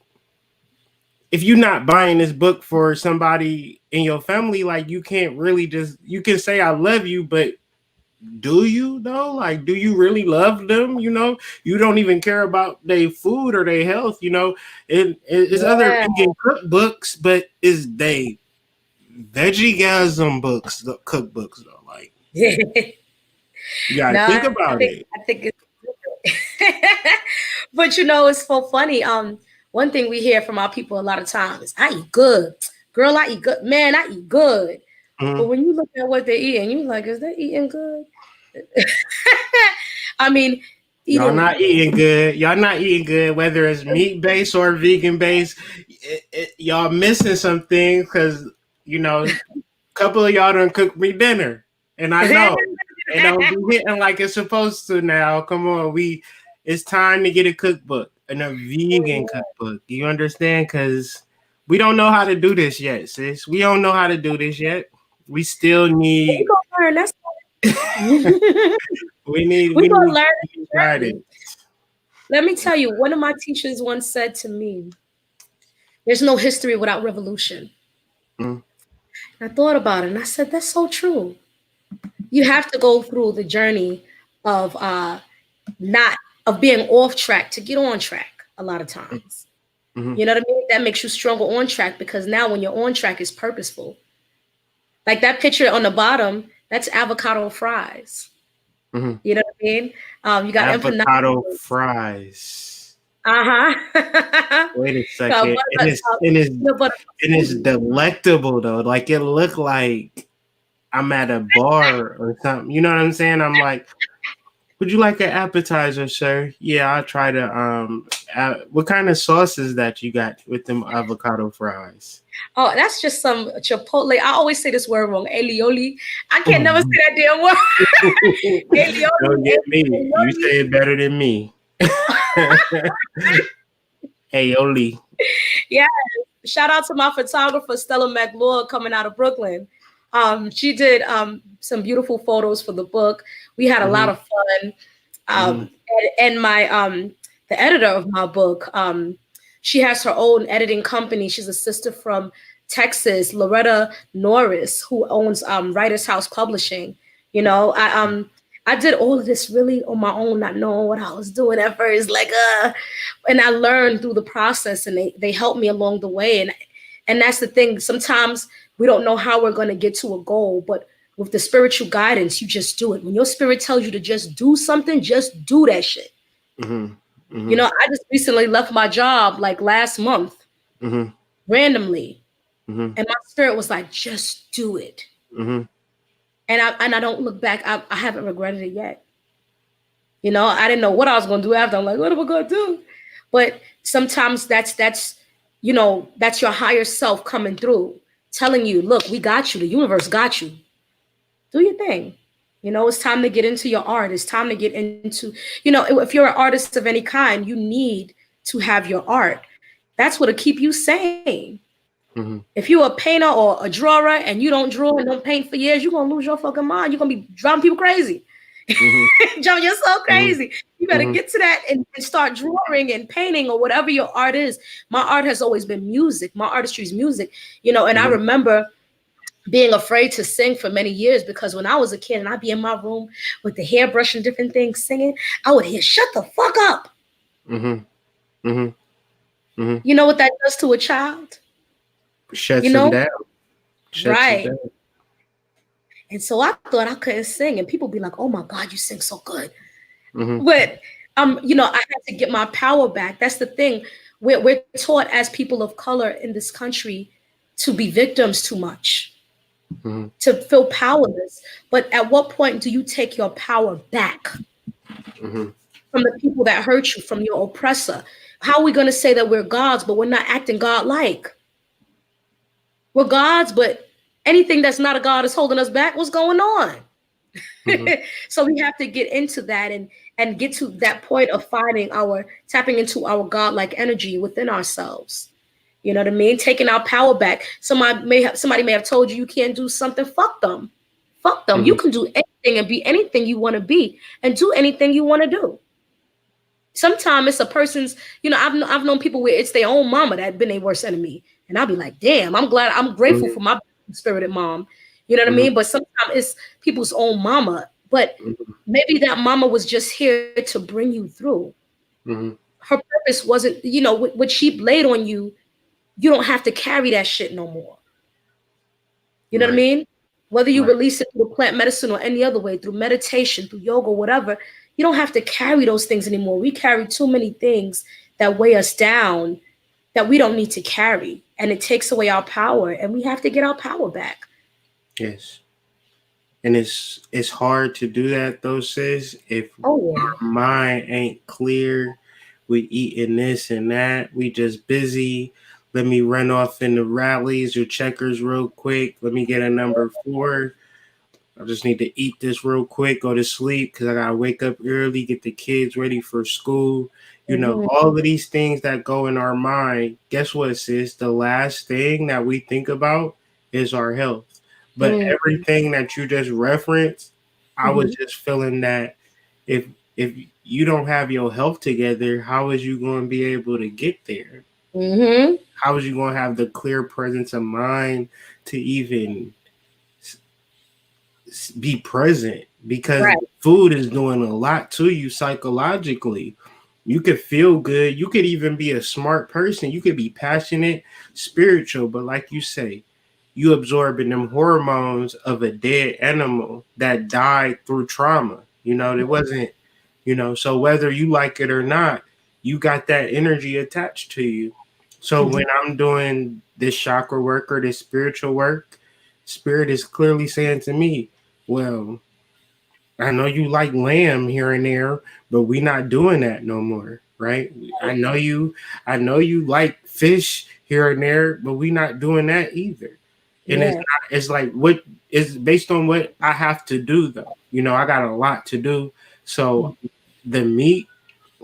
if you're not buying this book for somebody in your family, like you can't really just you can say I love you, but do you though? Like, do you really love them? You don't even care about their food or their health. It's other Yeah. vegan cookbooks, but is they veggie gasm books, the cookbooks though? Like, you gotta No, think about it. I think it's but it's so funny. One thing we hear from our people a lot of times is I eat good. Girl, I eat good. Man, I eat good. But Mhm. when you look at what they're eating, you like, is they eating good? I mean, Y'all eating not eating good. Y'all not eating good, whether it's meat based or vegan based. Y'all missing some things because a couple of y'all done cook me dinner, and I know it don't be hitting like it's supposed to now. Come on, it's time to get a cookbook and a vegan cookbook. You understand? Because we don't know how to do this yet, sis. We don't know how to do this yet. We still we need. gonna learn. That's We need. we We gonna need learn the guidance. journey. Let me tell you, one of my teachers once said to me, there's no history without revolution. Mm, I thought about it and I said, that's so true. You have to go through the journey of not of being off track to get on track a lot of mm, times. mhm, You know what I mean? That makes you stronger on track because now when you're on track is purposeful. Like that picture on the bottom, that's avocado fries. mhm. You know what I mean? You got empanadas. Avocado fries. Uh-huh. Wait a got second. And butter, it's and it's peanut butter and it's smoothie. delectable though. Like it looked like I'm at a bar or something. You know what I'm saying? I'm like, would you like an appetizer, sir? Yeah, I'll try to what kind of sauces that you got with them avocado fries? Oh, that's just some Chipotle. I always say this word wrong. Alioli. I can't never say Don't that damn word. Alioli. get me. You Alioli. say it better than me. Hey, Oli. Yeah. Shout out to my photographer, Stella McLeod, coming out of Brooklyn. She did some beautiful photos for the book. We had a lot Mm-hmm, of fun. mm-hmm, And my the editor of my book, she has her own editing company. She's a sister from Texas, Loretta Norris, who owns Writers House Publishing. I did all of this really on my own, not knowing what I was doing at first. And I learned through the process, and they helped me along the way. And that's the thing. Sometimes we don't know how we're going to get to a goal, but with the spiritual guidance, you just do it. When your spirit tells you to just do something, just do that shit. mm-hmm, mm-hmm, I just recently left my job like last month mm-hmm, randomly, mm-hmm, and my spirit was like, just do it. mm-hmm. And I don't look back. I haven't regretted it yet. I didn't know what I was going to do after. I'm like, what am I going to do? But sometimes that's your higher self coming through, telling you, look, we got you. The universe got you. Do your thing. It's time to get into your art. It's time to get into, if you're an artist of any kind, you need to have your art. That's what'll keep you sane. Mm-hmm. If you're a painter or a drawer and you don't draw and don't paint for years, you're gonna lose your fucking mind. You're gonna be driving people crazy. Mhm, Joe, you're so mhm, crazy. You better mhm, get to that and start drawing and painting or whatever your art is. My art has always been music. My artistry is music, and I mhm, remember being afraid to sing for many years because when I was a kid and I'd be in my room with the hairbrush and different things singing, I would hear, shut the fuck up. mhm, mhm, mhm. You know what that does to a child? You Shuts them know? down. Shuts you Right. down. And so I thought I couldn't sing, and people be like, "Oh my God, you sing so good." Mhm, But I had to get my power back. That's the thing. We're taught as people of color in this country to be victims too much, mhm, to feel powerless. But at what point do you take your power back mhm, from the people that hurt you, from your oppressor? How are we going to say that we're gods, but we're not acting God-like? We're gods, but anything that's not a god is holding us back. What's going on? Mm-hmm. So we have to get into that and get to that point of tapping into our godlike energy within ourselves. You know what I mean? Taking our power back. Somebody may have told you can't do something. Fuck them. Fuck them. You Mm-hmm. can do anything and be anything you want to be and do anything you want to do. Sometimes it's a person's, I've known people where it's their own mama that been their worst enemy. And I'll be like, damn, I'm grateful for my spirited mom. You know what I Mm-hmm. mean? But sometimes it's people's own mama. But maybe that mama was just here to bring you through. Mm-hmm. Her purpose wasn't, what she laid on you, you don't have to carry that shit no more. You know what I Right. mean? Whether you Right. release it through plant medicine or any other way, through meditation, through yoga, whatever, you don't have to carry those things anymore. We carry too many things that weigh us down that we don't need to carry. And it takes away our power, and we have to get our power back. Yes. And it's hard to do that though, sis, if Oh, yeah. our mind ain't clear. We eating this and that. We just busy. Let me run off in the rallies or checkers real quick. Let me get a number 4. I just need to eat this real quick, go to sleep because I gotta wake up early, get the kids ready for school. Mhm. All of these things that go in our mind. Guess what, sis? The last thing that we think about is our health. But Mhm. everything that you just referenced, I was Mhm. just feeling that if you don't have your health together, how is you going to be able to get there? Mhm. How is you going to have the clear presence of mind to even be present, because Right. food is doing a lot to you psychologically. You could feel good. You could even be a smart person. You could be passionate, spiritual, but like you say, you absorbing them hormones of a dead animal that died through trauma. It wasn't, so whether you like it or not, you got that energy attached to you. So Mhm. when I'm doing this chakra work or this spiritual work, spirit is clearly saying to me, well, I know you like lamb here and there, but we not doing that no more, right? I know you like fish here and there, but we not doing that either. And Yeah. it's like what is based on what I have to do though. I got a lot to do. So the meat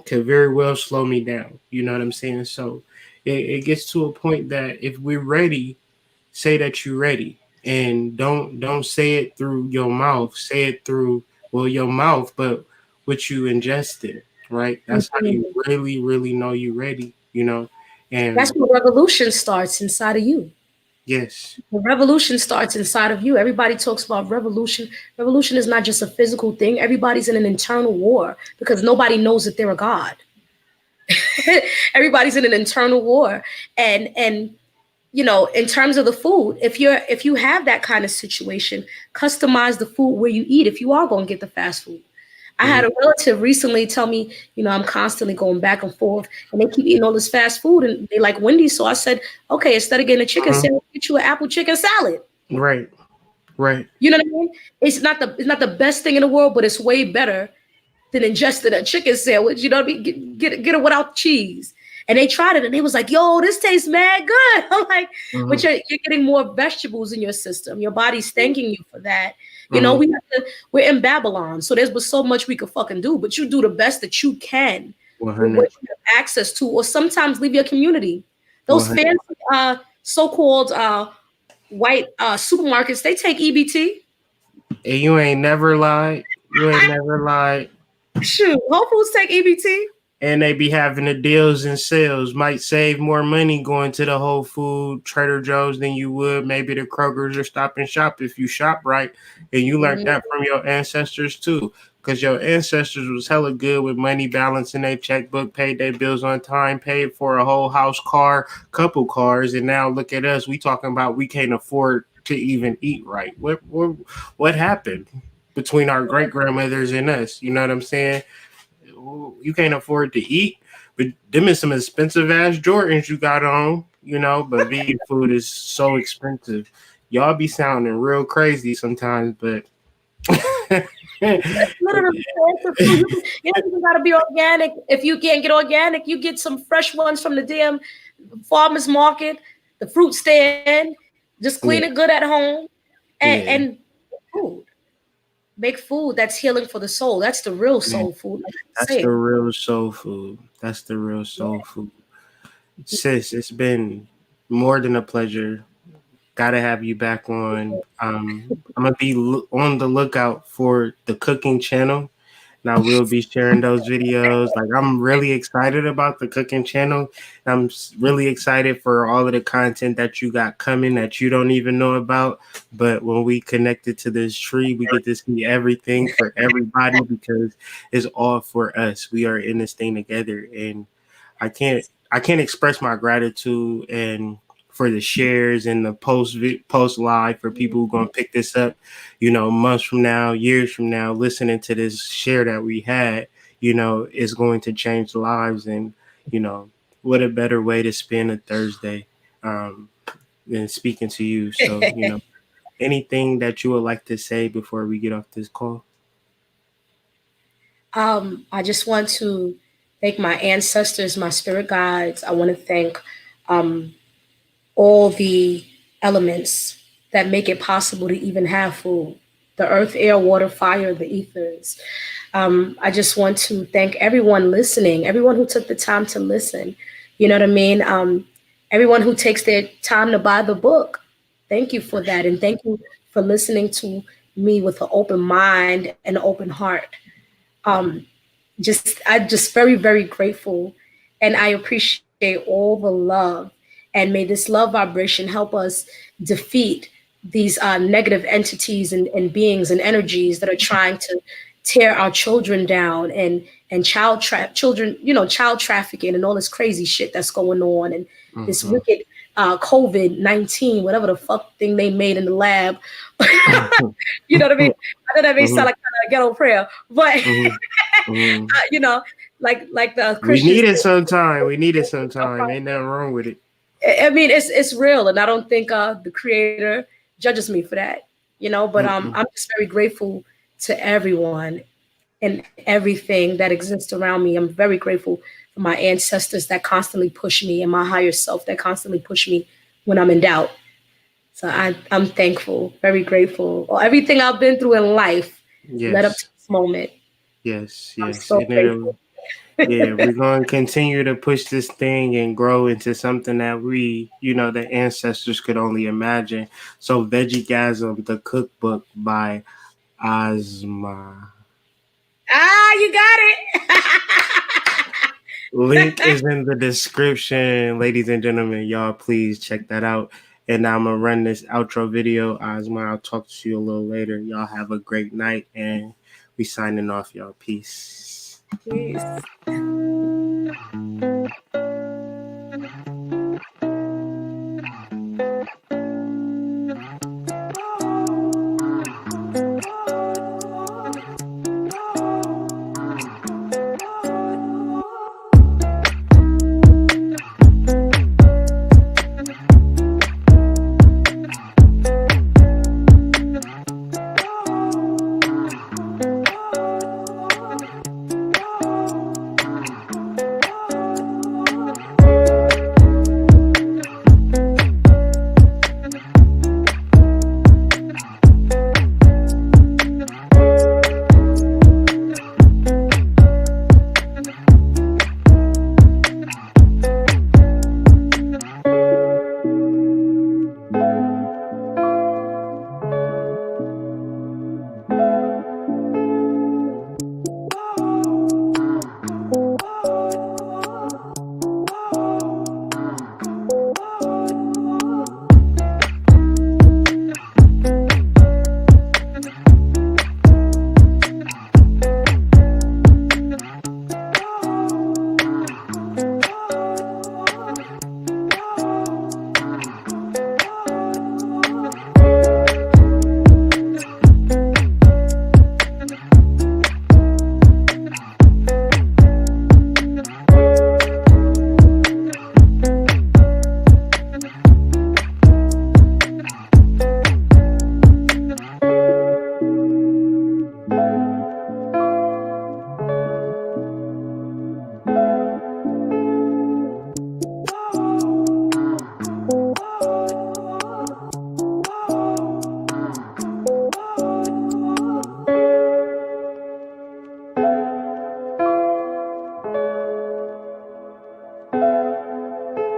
could very well slow me down. You know what I'm saying? So it gets to a point that if we're ready, say that you're ready, and don't say it through your mouth. Say it through, well, your mouth, but what you ingested, right? That's how you Mhm. really really know you're ready. That's And where revolution starts inside of you. yes. The revolution starts inside of you. Everybody talks about revolution. Revolution is not just a physical thing. Everybody's in an internal war because nobody knows that they're a god. Everybody's in an internal war. And in terms of the food, if you have that kind of situation, customize the food where you eat if you are going to get the fast food. I Mhm. had a relative recently tell me, I'm constantly going back and forth, and they keep eating all this fast food, and they like Wendy's. So I said, okay, instead of getting a chicken Mhm. sandwich, get you an apple chicken salad. Right. Right. You know what I mean? It's not the best thing in the world, but it's way better than ingesting a chicken sandwich. You know what I mean? Get it without cheese. And they tried it, and they was like, "Yo, this tastes mad good." I'm like, "But Mhm. you're getting more vegetables in your system. Your body's thanking you for that." Mhm. We're in Babylon, so there's so much we could fucking do. But you do the best that you can with 100. what you have access to, or sometimes leave your community. Those 100. fancy, so-called white supermarkets, they take EBT. And you ain't never lied. You ain't never lied. Shoot, Whole Foods take EBT. And they be having the deals and sales. Might save more money going to the Whole Food, Trader Joe's than you would maybe the Kroger's or Stop and Shop if you shop right. And you learned that from your ancestors too. Because your ancestors was hella good with money balance in their checkbook, paid their bills on time, paid for a whole house, car, couple cars, and now look at us. We talking about we can't afford to even eat right. What happened between our great grandmothers and us? You know what I'm saying? You can't afford to eat, but them is some expensive ass Jordans you got on, but vegan food is so expensive. Y'all be sounding real crazy sometimes, but Literally transfer food. You don't even gotta be organic. If you can't get organic, you get some fresh ones from the damn farmers market, the fruit stand. Just clean yeah, it good at home, and, yeah, and food. make food that's healing for the soul. That's the real Man, soul food. Like I that's the say. real soul food. That's the real soul food. Sis, it's been more than a pleasure. Gotta have you back on. I'm gonna be on the lookout for the cooking channel. And I will be sharing those videos. Like, I'm really excited about the cooking channel. Really excited for all of the content that you got coming that you don't even know about. But when we connected to this tree, we get to see everything for everybody because it's all for us. We are in this thing together, and I can't express my gratitude and for the shares and the post live for people who are gonna pick this up, months from now, years from now, listening to this share that we had, is going to change lives. And what a better way to spend a Thursday um, than speaking to you. So anything that you would like to say before we get off this call? I just want to thank my ancestors, my spirit guides. I want to thank um, all the elements that make it possible to even have food: the earth, air, water, fire, the ethers. I just want to thank everyone listening, everyone who took the time to listen. You know what I mean? Everyone who takes their time to buy the book. Thank you for that. And thank you for listening to me with an open mind and an open heart. Um, I'm just very, very grateful. And I appreciate all the love. And may this love vibration help us defeat these negative entities and beings and energies that are trying to tear our children down and children, child trafficking and all this crazy shit that's going on, and this Mm-hmm. wicked COVID-19, whatever the fuck thing they made in the lab. You know what I mean? I know that may sound Mm-hmm. like kind of a ghetto prayer, but Mm-hmm. Mm-hmm. you know, like the We Christians need say, it sometime. We need it no sometime. problem. Ain't nothing wrong with it. I mean, it's real, and I don't think the creator judges me for that, But Mm-mm. I'm just very grateful to everyone and everything that exists around me. I'm very grateful for my ancestors that constantly push me, and my higher self that constantly push me when I'm in doubt. So I'm thankful, very grateful. Or everything I've been through in life led up to Yes. this moment. Yes. I'm Yes. so And grateful. yeah, we're going to continue to push this thing and grow into something that the ancestors could only imagine. So, Veggie Gasm, the cookbook by Asmaa'a. You got it. Link is in the description, ladies and gentlemen. Y'all, please check that out. And I'm gonna run this outro video. Asma, I'll talk to you a little later. Y'all have a great night, and we signing off. Y'all, peace. Peace.